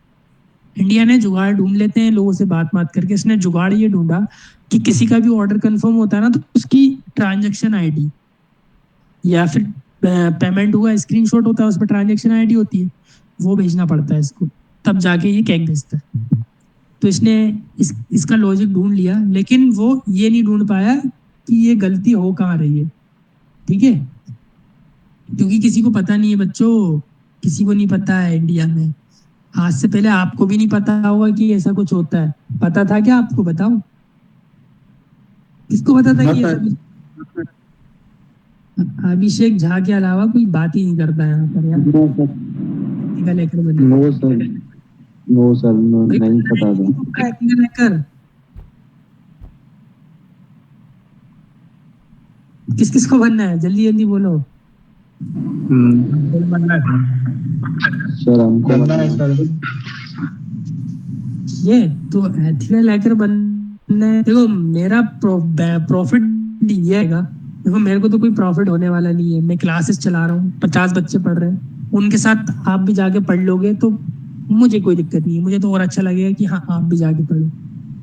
इंडिया ने जुगाड़ ढूंढ लेते हैं लोगों से बात बात करके, इसने जुगाड़ ये ढूंढा कि किसी का भी ऑर्डर कंफर्म होता है ना तो उसकी ट्रांजैक्शन आईडी या फिर पेमेंट हुआ स्क्रीनशॉट होता है, उसमें ट्रांजैक्शन आईडी होती है, वो भेजना पड़ता है इसको, तब जाके ये केक भेजता है। तो इसने इसका लॉजिक ढूंढ लिया, लेकिन वो ये नहीं ढूंढ पाया कि ये गलती हो कहाँ रही है, ठीक है, क्योंकि किसी को पता नहीं है बच्चों, किसी को नहीं पता है इंडिया में। आज से पहले आपको भी नहीं पता होगा कि ऐसा कुछ होता है, पता था क्या आपको, बताओ, किसको पता था कि ऐसा कुछ? अभिषेक झा के अलावा कोई बात ही नहीं करता यहाँ पर यार, नो सर, एथिकल हैकर बनने no sir, no sir, no, भाई नहीं बनना है पता कि था। नहीं तुमको एथिकल हैकर? किस किस को बनना है, जल्दी जल्दी बोलो। बनना है सर, हमको बनना है सर। ये तो एथिकल हैकर बनना है, देखो मेरा प्रॉफिट ये आएगा। देखो मेरे को तो कोई प्रॉफिट होने वाला नहीं है, मैं क्लासेस चला रहा हूँ, 50 बच्चे पढ़ रहे हैं, उनके साथ आप भी जाके पढ़ लोगे तो मुझे कोई दिक्कत नहीं है, मुझे तो और अच्छा लगेगा कि हाँ आप भी जाके पढ़ो,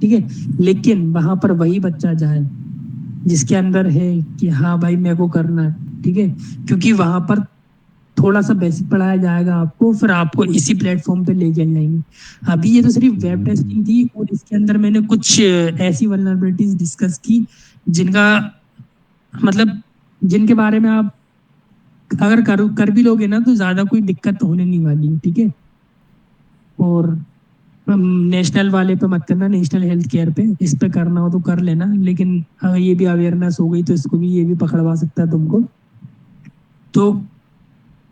ठीक है। लेकिन वहां पर वही बच्चा जाए जिसके अंदर है कि हाँ भाई मेरे को करना है, ठीक है, क्योंकि वहां पर थोड़ा सा बेसिक पढ़ाया जाएगा आपको, फिर आपको इसी प्लेटफॉर्म पे लेके जाएंगे। अभी ये तो सिर्फ वेब टेस्टिंग थी, और इसके अंदर मैंने कुछ ऐसी वल्नरेबिलिटीज डिस्कस की जिनका मतलब जिनके बारे में आप अगर कर भी लोगे ना तो ज्यादा कोई दिक्कत तो होने नहीं वाली है, ठीक है। और नेशनल वाले पे मत करना, नेशनल हेल्थ केयर पे, इस पे करना हो तो कर लेना, लेकिन अगर ये भी अवेयरनेस हो गई तो इसको भी, ये भी पकड़वा सकता है तुमको। तो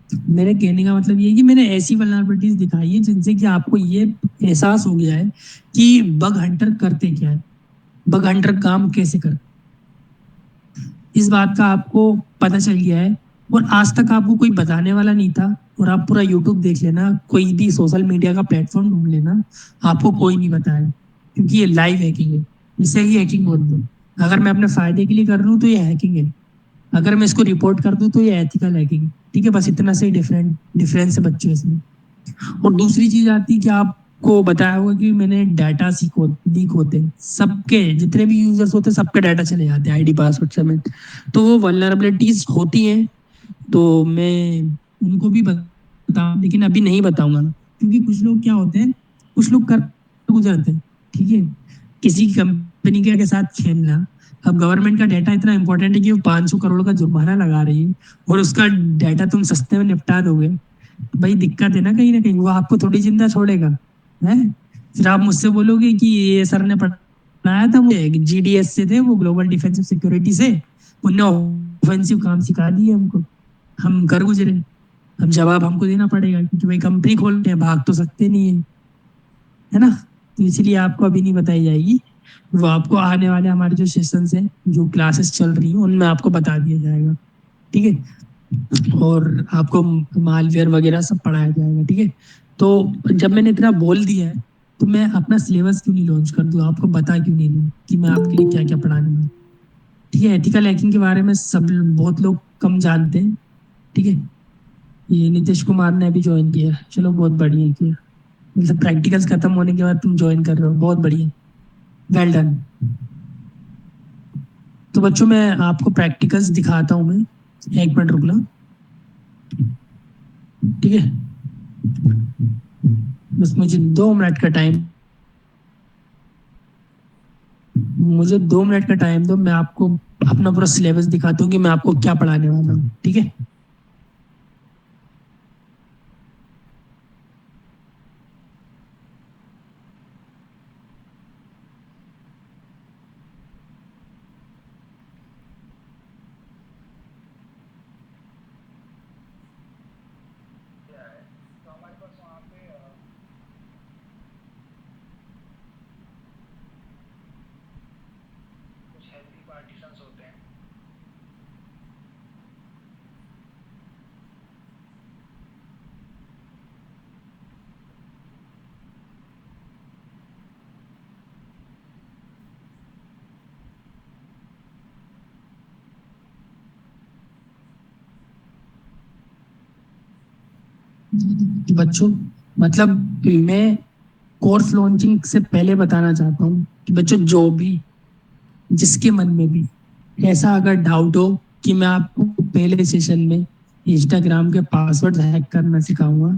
मेरे कहने का मतलब ये है कि मैंने ऐसी वल्नरेबिलिटीज दिखाई है जिनसे कि आपको ये एहसास हो गया है कि बग हंटर करते क्या है, बग हंटर काम कैसे करते, इस बात का आपको पता चल गया है। और आज तक आपको कोई बताने वाला नहीं था, और आप पूरा यूट्यूब देख लेना, कोई भी सोशल मीडिया का प्लेटफॉर्म ढूंढ लेना, आपको कोई नहीं बताया, क्योंकि ये लाइव हैकिंग है, इसे ही हैकिंग बोल दो। अगर मैं अपने फायदे के लिए कर रहा हूँ तो ये हैकिंग है, अगर मैं इसको रिपोर्ट कर दूं तो ये एथिकल हैकिंग है, ठीक है। बस इतना से ही डिफरेंस है बच्चों इसमें। और दूसरी चीज आती है कि आपको बताया होगा कि मैंने डाटा लीक होते हैं, सबके जितने भी यूजर्स होते हैं सबके डाटा चले जाते हैं, आईडी पासवर्ड समेत। तो वो वल्नरेबिलिटीज होती हैं, तो मैं उनको भी बताऊं, लेकिन अभी नहीं बताऊंगा, क्योंकि कुछ लोग क्या होते हैं, कुछ लोग कर गुजरते हैं, ठीक है। किसी कंपनी के साथ खेलना, अब गवर्नमेंट का डाटा इतना इंपॉर्टेंट है कि वो 500 करोड़ का जुर्माना लगा रही है, और उसका डाटा तुम सस्ते में निपटा दोगे, भाई दिक्कत है ना कहीं वो आपको थोड़ी जिंदा छोड़ेगा है। फिर आप मुझसे बोलोगे कि ये सर ने पढ़ाया था, वो जीडीएस से थे, वो ग्लोबल डिफेंसिव सिक्योरिटी से, उनने ऑफेंसिव काम सिखा दिए हमको, हम कर गुजरे, अब जवाब हमको देना पड़ेगा, क्योंकि भाई कंपनी खोलते हैं, भाग तो सकते नहीं है ना। तो इसलिए आपको अभी नहीं बताई जाएगी, वो आपको आने वाले हमारे जो सेशंस हैं, जो क्लासेस चल रही हैं, उनमें आपको बता दिया जाएगा, ठीक है। और आपको मालवेयर वगैरह सब पढ़ाया जाएगा, ठीक है। तो जब मैंने इतना बोल दिया है, तो मैं अपना सिलेबस क्यों नहीं लॉन्च कर दूं, आपको बता क्यों नहीं दूं कि मैं आपके लिए क्या क्या पढ़ाने वाला हूं, ठीक है। एथिकल हैकिंग के बारे में सब बहुत लोग कम जानते हैं, ठीक है। ये नीतीश कुमार ने अभी ज्वाइन किया, चलो बहुत बढ़िया किया, मतलब प्रैक्टिकल्स खत्म होने के बाद तुम ज्वाइन कर रहे हो, बहुत बढ़िया, वेल डन। तो बच्चों मैं आपको प्रैक्टिकल्स दिखाता हूँ, मैं एक मिनट रुकना, ठीक है। बस मुझे 2 मिनट का टाइम, मुझे 2 मिनट का टाइम दो, मैं आपको अपना पूरा सिलेबस दिखाता हूँ कि मैं आपको क्या पढ़ाने वाला हूँ, ठीक है। तो हमारे पास वहाँ पे कुछ हेल्दी पार्टीशंस होते हैं। बच्चों मतलब मैं कोर्स लॉन्चिंग से पहले बताना चाहता हूँ कि बच्चों जो भी, जिसके मन में भी ऐसा अगर डाउट हो कि मैं आपको पहले सेशन में इंस्टाग्राम के पासवर्ड हैक करना सिखाऊंगा,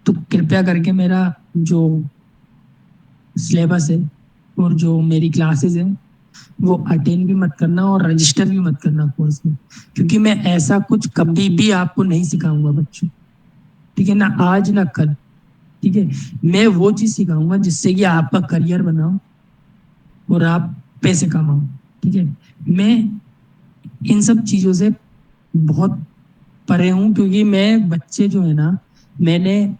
तो कृपया करके मेरा जो सिलेबस है और जो मेरी क्लासेस हैं वो अटेंड भी मत करना, और रजिस्टर भी मत करना कोर्स में, क्योंकि मैं ऐसा कुछ कभी भी आपको नहीं सिखाऊंगा बच्चों, ठीक है ना, आज ना कल, ठीक है। मैं वो चीज सिखाऊंगा जिससे कि आपका करियर बनाओ और आप पैसे कमाओ, ठीक है। मैं इन सब चीजों से बहुत परे हूँ, क्योंकि मैं बच्चे जो है ना, मैंने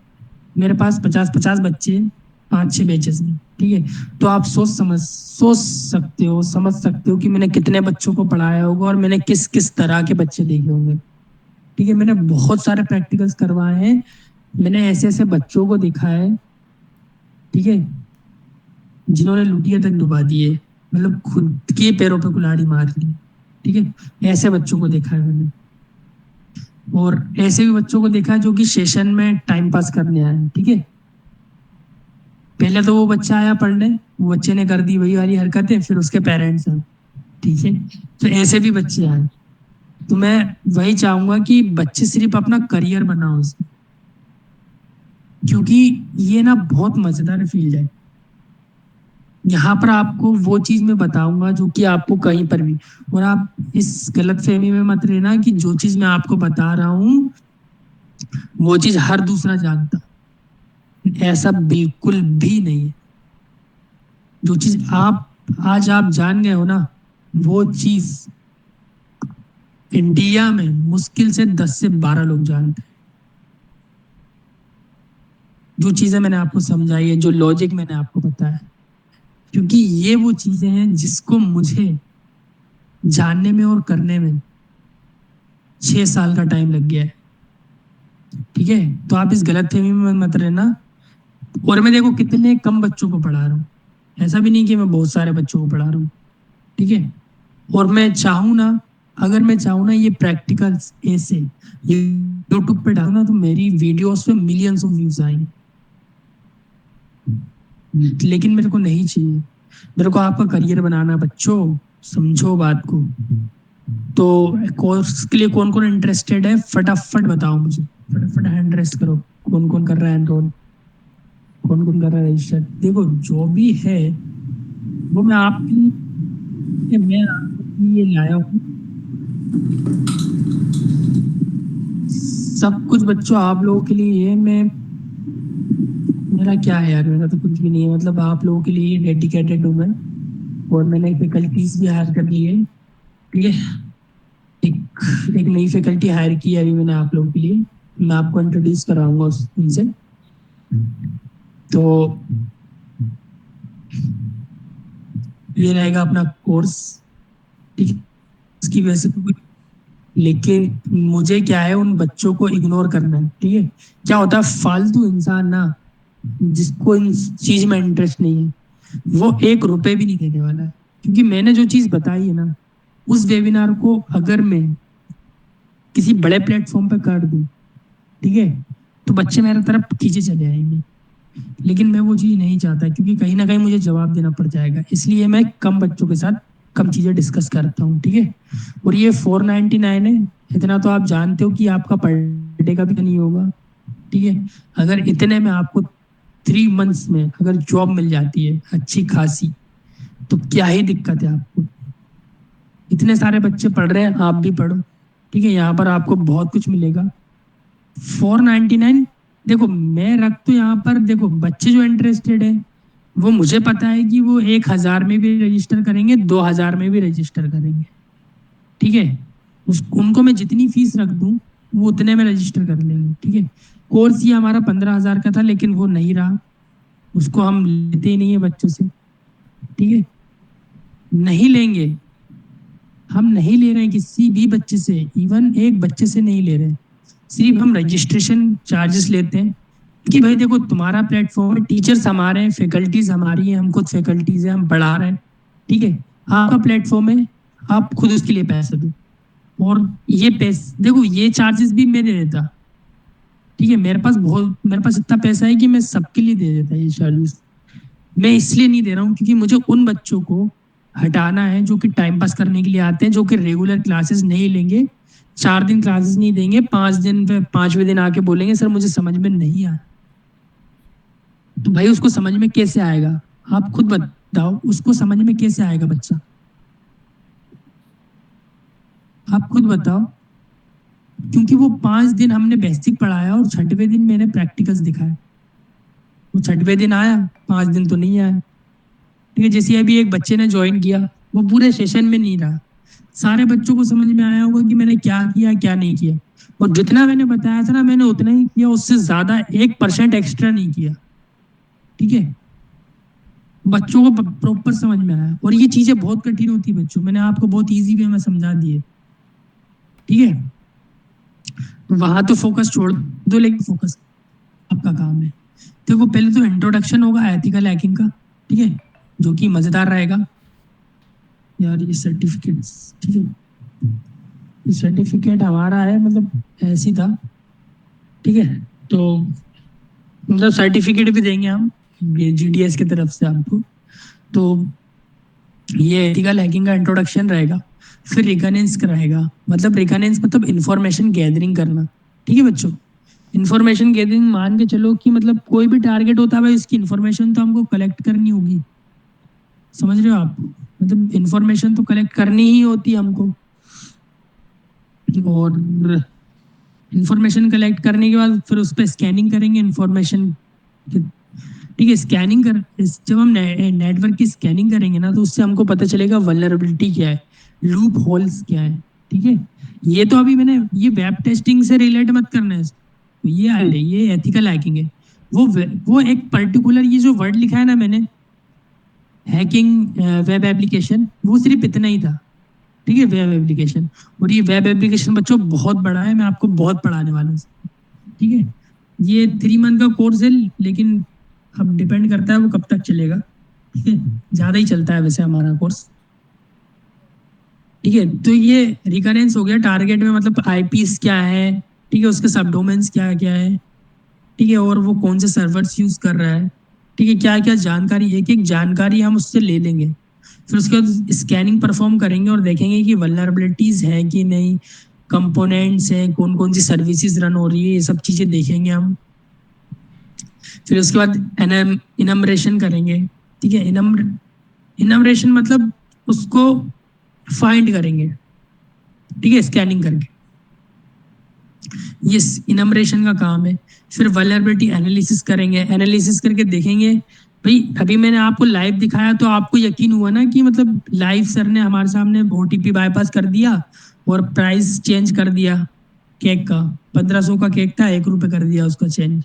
मेरे पास 50-50 बच्चे 5-6 बैचेस में, ठीक है। तो आप सोच सकते हो, समझ सकते हो कि मैंने कितने बच्चों को पढ़ाया होगा और मैंने किस किस तरह के बच्चे देखे होंगे, ठीक है। मैंने बहुत सारे प्रैक्टिकल्स करवाए हैं, मैंने ऐसे ऐसे बच्चों को देखा है, ठीक है, जिन्होंने लुटिया तक डुबा दिए, मतलब खुद के पैरों पे कुल्हाड़ी मार ली, ठीक है। ऐसे बच्चों को देखा है मैंने, और ऐसे भी बच्चों को देखा है जो कि सेशन में टाइम पास करने आए हैं, ठीक है। पहले तो वो बच्चा आया पढ़ने, वो बच्चे ने कर दी वही वाली हरकतें, फिर उसके पेरेंट्स आए, ठीक है। तो ऐसे भी बच्चे आए। तो मैं वही चाहूंगा कि बच्चे सिर्फ अपना करियर बनाओ उसमें, क्योंकि ये ना बहुत मजेदार फील्ड है। यहाँ पर आपको वो चीज मैं बताऊंगा जो कि आपको कहीं पर भी, और आप इस गलत फहमी में मत रहना कि जो चीज मैं आपको बता रहा हूँ वो चीज हर दूसरा जानता, ऐसा बिल्कुल भी नहीं है। जो चीज आप जान गए हो ना, वो चीज इंडिया में मुश्किल से 10 से 12 लोग जानते हैं। जो चीजें मैंने आपको समझाई है, जो लॉजिक मैंने आपको बताया, क्योंकि ये वो चीजें हैं जिसको मुझे जानने में और करने में 6 साल का टाइम लग गया है, ठीक है। तो आप इस गलत फहमी में मत रहना। और मैं देखो कितने कम बच्चों को पढ़ा रहा हूँ, ऐसा भी नहीं कि मैं बहुत सारे बच्चों को पढ़ा रहा हूँ, ठीक है। और मैं चाहूँ ना, अगर मैं चाहूँ ना, ये प्रैक्टिकल्स ऐसे यूट्यूब पे डालूं ना, तो मेरी वीडियोस पे मिलियंस ऑफ व्यूज आएंगे, लेकिन मेरे को नहीं चाहिए। मेरे को आपका करियर बनाना बच्चों, समझो बात को। तो कोर्स के लिए कौन कौन इंटरेस्टेड है, फटाफट बताओ मुझे, फटाफट हैंड रेस्ट करो। कौन कौन कर रहा है एनरोल, कौन कौन कर रहा है रजिस्टर। देखो जो भी है वो मैं आपके लिए लाया हूँ। सब कुछ बच्चों आप लोगों के लिए है। मैं, मेरा क्या है यार, मेरा तो कुछ भी नहीं है, मतलब आप लोगों के लिए डेडिकेटेड हूँ मैं। और मैंने फैकल्टीज भी हायर कर ली है, ठीक है। एक एक नई फैकल्टी हायर की है अभी मैंने आप लोगों के लिए, मैं आपको इंट्रोड्यूस कराऊंगा उनसे। तो ये रहेगा अपना कोर्स, ठीक है। इसकी वजह से तो कुछ, लेकिन मुझे क्या है, उन बच्चों को इग्नोर करना है, ठीक है। क्या होता है, फालतू इंसान ना, जिसको इन चीज में इंटरेस्ट नहीं है, वो 1 रुपए भी नहीं देने वाला है। क्योंकि मैंने जो चीज बताई है ना, उस वेबिनार को अगर मैं किसी बड़े प्लेटफॉर्म पे कर दूं, ठीक है, तो बच्चे मेरे तरफ खींचे चले आएंगे। लेकिन मैं वो चीज़ नहीं चाहता, क्योंकि कहीं ना कहीं मुझे जवाब देना पड़ जाएगा, इसलिए मैं कम बच्चों के साथ कम चीज़ें डिस्कस करता हूँ, ठीक है। और ये 499 है, इतना तो आप जानते हो कि आपका पर डे का भी नहीं होगा, ठीक है। अगर इतने में आपको 3 मंथ्स में अगर जॉब मिल जाती है अच्छी खासी, तो क्या ही दिक्कत है आपको। इतने सारे बच्चे पढ़ रहे हैं, आप भी पढ़ो, ठीक है। यहाँ पर आपको बहुत कुछ मिलेगा। 499, देखो मैं रख तो यहाँ पर, देखो बच्चे जो इंटरेस्टेड है, वो मुझे पता है कि वो 1,000 में भी रजिस्टर करेंगे, 2,000 में भी रजिस्टर करेंगे, ठीक है। उनको मैं जितनी फीस रख दूं, वो उतने में रजिस्टर कर लेंगे, ठीक है। कोर्स ये हमारा 15,000 का था, लेकिन वो नहीं रहा, उसको हम लेते ही नहीं है बच्चों से, ठीक है। नहीं लेंगे, हम नहीं ले रहे हैं किसी भी बच्चे से, इवन एक बच्चे से नहीं ले रहे हैं। सिर्फ हम रजिस्ट्रेशन चार्जेस लेते हैं कि भाई देखो तुम्हारा प्लेटफॉर्म है, टीचर्स हमारे हैं, फैकल्टीज हमारी हैं, हम खुद फैकल्टीज हैं, हम पढ़ा रहे हैं, ठीक है। आपका प्लेटफॉर्म है, आप खुद उसके लिए पैसे दो। और ये पैसे देखो, ये चार्जेस भी मैं दे देता, ठीक है। मेरे पास इतना पैसा है कि मैं सबके लिए दे देता ये चार्जेस। मैं इसलिए नहीं दे रहा हूँ क्योंकि मुझे उन बच्चों को हटाना है जो कि टाइम पास करने के लिए आते हैं, जो कि रेगुलर क्लासेस नहीं लेंगे, 4 दिन क्लासेस नहीं देंगे, 5 दिन पे 5वें दिन आके बोलेंगे सर मुझे समझ में नहीं आया। तो भाई उसको समझ में कैसे आएगा, आप खुद बताओ, उसको समझ में कैसे आएगा बच्चा, आप खुद बताओ। क्योंकि वो 5 दिन हमने बेसिक पढ़ाया और 6वें दिन मैंने प्रैक्टिकल्स दिखाया। वो 6वें दिन आया, 5 दिन तो नहीं आया, ठीक है। जैसे अभी एक बच्चे ने ज्वाइन किया, वो पूरे सेशन में नहीं रहा, सारे बच्चों को समझ में आया होगा कि मैंने क्या किया क्या नहीं किया, और जितना मैंने बताया था ना मैंने उतना ही किया, उससे ज्यादा 1% एक्स्ट्रा नहीं किया। ठीक है, बच्चों को प्रॉपर समझ में आया, और ये चीजें बहुत कठिन होती है बच्चों, मैंने आपको बहुत इजी वे में समझा दिए। ठीक है, तो वहां तो फोकस छोड़ दो, लेकिन फोकस आपका काम है। देखो पहले तो इंट्रोडक्शन होगा एथिकल हैकिंग का, ठीक है, जो कि मजेदार रहेगा। यार ये सर्टिफिकेट, ठीक है, ये सर्टिफिकेट हमारा है, मतलब ऐसे ही था। ठीक है, तो मतलब सर्टिफिकेट भी देंगे हम ये GDS की तरफ से आपको। तो ये एथिकल हैकिंग का इंट्रोडक्शन रहेगा, फिर रिकनेंस रहेगा, मतलब रिकनेंस मतलब इंफॉर्मेशन गैदरिंग करना। ठीक है बच्चों, इंफॉर्मेशन गैदरिंग मान के चलो कि मतलब कोई भी टारगेट होता है भाई, इसकी इंफॉर्मेशन तो हमको कलेक्ट करनी होगी। समझ रहे हो आप, मतलब इंफॉर्मेशन तो कलेक्ट करनी ही होती है हमको, और इंफॉर्मेशन कलेक्ट करने के बाद फिर उस पर स्कैनिंग करेंगे इंफॉर्मेशन। ठीक है, स्कैनिंग कर जब हम नेटवर्क की स्कैनिंग करेंगे ना, तो उससे हमको पता चलेगा वल्नरेबिलिटी क्या है, लूप होल्स क्या है। ठीक है, ये तो अभी मैंने ये वेब टेस्टिंग से रिलेट मत करना है, ये एथिकल हैकिंग है। वो एक पर्टिकुलर ये जो वर्ड लिखा है ना मैंने, हैकिंग वेब एप्लीकेशन, वो सिर्फ इतना ही था। ठीक है, वेब एप्लीकेशन, और ये वेब एप्लीकेशन बच्चों बहुत बड़ा है, मैं आपको बहुत पढ़ाने वाला हूँ। ठीक है, ये 3 मंथ का कोर्स है, लेकिन अब डिपेंड करता है वो कब तक चलेगा। ठीक है, ज़्यादा ही चलता है वैसे हमारा कोर्स। ठीक है, तो ये रिकरेंस हो गया टारगेट में, मतलब आईपीस क्या है, ठीक है, उसके सब डोमेन्स क्या क्या है, ठीक है, और वो कौन से सर्वर्स यूज कर रहा है। ठीक है, क्या क्या जानकारी, एक एक जानकारी हम उससे ले लेंगे, फिर उसके बाद स्कैनिंग परफॉर्म करेंगे और देखेंगे कि वल्नरेबिलिटीज है कि नहीं, कंपोनेंट्स हैं, कौन कौन सी सर्विसेज रन हो रही है, ये सब चीजें देखेंगे हम। फिर उसके बाद इनमरेशन करेंगे। ठीक है, इनमरेशन मतलब उसको फाइंड करेंगे। ठीक है, स्कैनिंग करके, ये इनमरेशन का काम है। फिर वल्नरेबिलिटी एनालिसिस करेंगे, एनालिसिस करके देखेंगे भाई, अभी मैंने आपको लाइव दिखाया तो आपको यकीन हुआ ना कि मतलब लाइव सर ने हमारे सामने OTP बाईपास कर दिया और प्राइस चेंज कर दिया केक का, 1500 का केक था, 1 रुपये कर दिया उसका चेंज।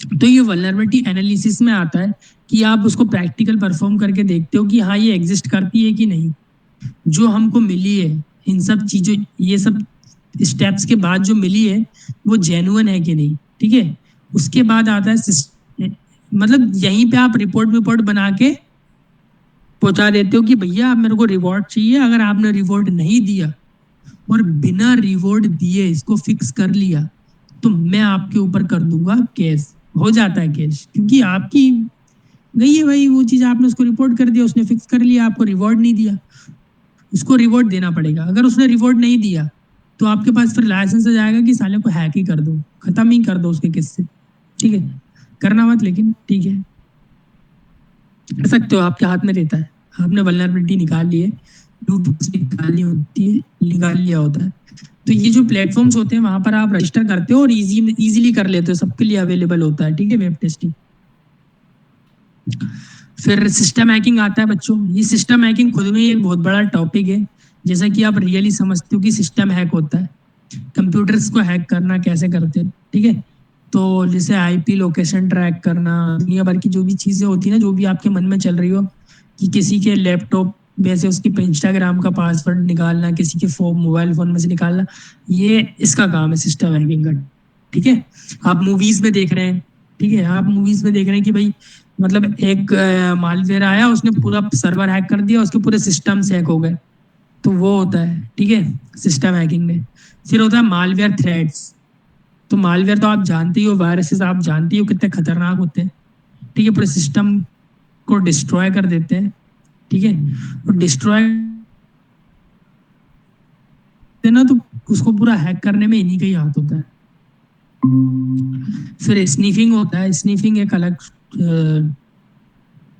तो ये वल्नरेबिलिटी एनालिसिस में आता है कि आप उसको प्रैक्टिकल परफॉर्म करके देखते हो कि हाँ ये एग्जिस्ट करती है कि नहीं, जो हमको मिली है इन सब चीजों, ये सब स्टेप्स के बाद जो मिली है वो जेन्युइन है कि नहीं। ठीक है, उसके बाद आता है मतलब यहीं पे आप रिपोर्ट बना के पहुंचा देते हो कि भैया आप मेरे को रिवॉर्ड चाहिए, अगर आपने रिवॉर्ड नहीं दिया और बिना रिवॉर्ड दिए इसको फिक्स कर लिया तो मैं आपके ऊपर कर दूंगा केस। हो जाता है केस, क्योंकि आपकी गई है भाई वो चीज, आपने उसको रिपोर्ट कर दिया, उसने फिक्स कर लिया, आपको रिवॉर्ड नहीं दिया, उसको रिवॉर्ड देना पड़ेगा। अगर उसने रिवॉर्ड नहीं दिया तो आपके पास फिर लाइसेंस आ जाएगा कि साले को हैक ही कर दो, खत्म ही कर दो उसके किस्से। ठीक है, करना मत, लेकिन ठीक है कर सकते हो, आपके हाथ में रहता है। आपने वल्नरेबिलिटी निकाल ली है, निकालनी होती है, निकाल लिया होता है, तो ये जो प्लेटफॉर्म्स होते हैं वहां पर आप रजिस्टर करते हो और इजीली कर लेते हो, सबके लिए अवेलेबल होता है। ठीक है, वेब टेस्टिंग। फिर सिस्टम हैकिंग आता है बच्चों, ये सिस्टम हैकिंग खुद में ही एक बहुत बड़ा टॉपिक है। जैसा कि आप रियली समझते हो कि सिस्टम हैक होता है, कंप्यूटर्स को हैक करना कैसे करते हैं। ठीक है, तो जैसे IP लोकेशन ट्रैक करना, दुनिया भर की जो भी चीज़ें होती है ना, जो भी आपके मन में चल रही हो, कि किसी के लैपटॉप में से उसके इंस्टाग्राम का पासवर्ड निकालना, किसी के मोबाइल फोन में से निकालना, ये इसका काम है सिस्टम हैकिंग का। ठीक है, आप मूवीज में देख रहे हैं, ठीक है, आप मूवीज में देख रहे हैं कि भाई मतलब एक मालवेयर आया, उसने पूरा सर्वर हैक कर दिया, उसके पूरे सिस्टम हैक हो गए, तो वो होता है। ठीक है, सिस्टम हैकिंग में। फिर होता है मालवेयर थ्रेड्स, तो मालवेयर तो आप जानते ही हो, वायरसेस आप जानते ही हो कितने खतरनाक होते हैं। ठीक है, पूरे सिस्टम को डिस्ट्रॉय कर देते हैं। ठीक है, और डिस्ट्रॉय ना तो उसको पूरा हैक करने में इन्हीं का ही हाथ होता है। फिर स्नीफिंग होता है, स्नीफिंग एक अलग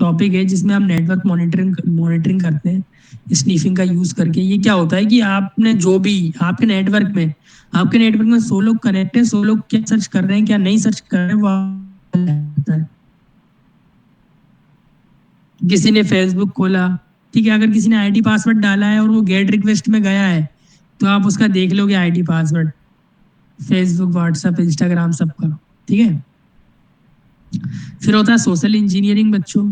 टॉपिक है जिसमें हम नेटवर्क मॉनिटरिंग करते हैं स्नीफिंग का यूज करके। ये क्या होता है कि आपने जो भी आपके नेटवर्क में 100 लोग कनेक्ट है, 100 लोग क्या सर्च कर रहे हैं क्या नहीं सर्च कर रहे हैं, वो होता है। किसी ने फेसबुक खोला, ठीक है, अगर किसी ने आईडी पासवर्ड डाला है और वो गेट रिक्वेस्ट में गया है तो आप उसका देख लोगे ID password, Facebook, WhatsApp, Instagram सबका। ठीक है, फिर होता है सोशल इंजीनियरिंग बच्चों।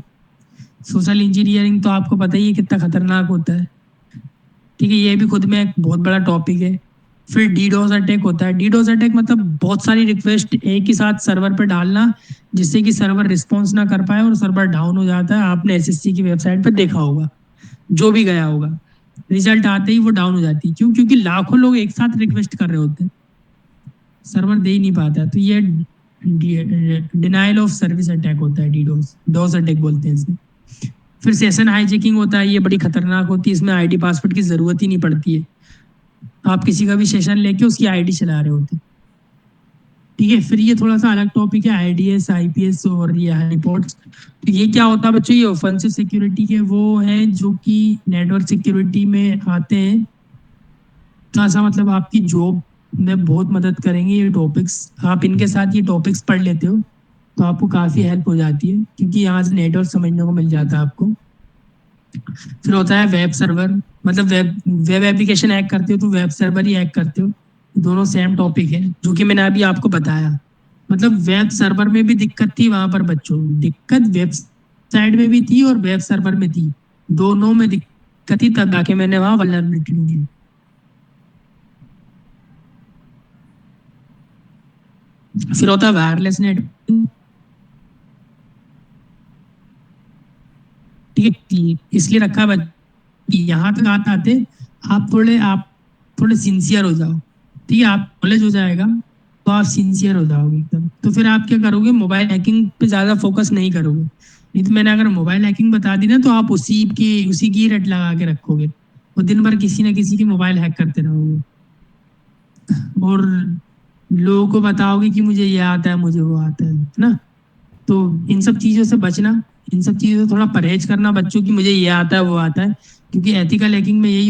सोशल इंजीनियरिंग तो आपको पता ही है कितना खतरनाक होता है। ठीक है, ये भी खुद में एक बहुत बड़ा टॉपिक है। फिर डीडोस अटैक होता है। डीडोस अटैक मतलब बहुत सारी रिक्वेस्ट एक ही साथ सर्वर पर डालना जिससे कि सर्वर रिस्पॉन्स ना कर पाए और सर्वर डाउन हो जाता है। आपने एसएससी की वेबसाइट पर देखा होगा, जो भी गया होगा, रिजल्ट आते ही वो डाउन हो जाती है। क्यों? क्योंकि लाखों लोग एक साथ रिक्वेस्ट कर रहे होते हैं, सर्वर दे ही नहीं पाता। तो ये डिनाइल ऑफ सर्विस अटैक होता है, डीडोस डोस अटैक बोलते हैं इसे। फिर सेशन हाईजैकिंग होता है, ये बड़ी खतरनाक होती है। इसमें आईडी पासवर्ड की जरूरत ही नहीं पड़ती है, आप किसी का भी सेशन लेके उसकी आईडी चला रहे होते। ठीक है, फिर ये थोड़ा सा अलग टॉपिक है, आईडीएस, आईपीएस और ये रिपोर्ट्स। तो ये क्या होता है बच्चों? ये ऑफेंसिव सिक्योरिटी के वो हैं जो कि नेटवर्क सिक्योरिटी में आते हैं। तो ऐसा मतलब आपकी जॉब में बहुत मदद करेंगे ये टॉपिक्स। आप इनके साथ ये टॉपिक्स पढ़ लेते हो तो आपको काफ़ी हेल्प हो जाती है, क्योंकि यहाँ से नेटवर्क समझने को मिल जाता है आपको। फिर होता है वेब सर्वर, मतलब वेब एप्लीकेशन हैक करते हो तो वेब सर्वर ही हैक करते हो। दोनों सेम टॉपिक है जो कि मैंने अभी आपको बताया। मतलब वेब सर्वर में भी दिक्कत थी वहां पर बच्चों, दिक्कत वेब साइड में भी थी और वेब सर्वर में थी, दोनों में दिक्कत थी, तब जाके मैंने वहां वल्नरेबिलिटी ढूंढी। फिर होता है वायरलेस नेटवर्किंग। ठीक है, इसलिए रखा है कि यहाँ तक आते आप थोड़े सिंसियर हो जाओ। ठीक है, आप नॉलेज हो जाएगा तो आप सिंसियर हो जाओगे एकदम। तो फिर आप क्या करोगे? मोबाइल हैकिंग पे ज़्यादा फोकस नहीं करोगे। नहीं तो मैंने अगर मोबाइल हैकिंग बता दी ना तो आप उसी की रट लगा के रखोगे और दिन भर किसी न किसी की मोबाइल हैक करते रहोगे और लोगों को बताओगे कि मुझे ये आता है, मुझे वो आता है ना। तो इन सब चीज़ों से बचना, इन सब चीज़ों से थोड़ा परहेज करना बच्चों की, मुझे ये आता है वो आता है, क्योंकि एथिकल हैकिंग में यही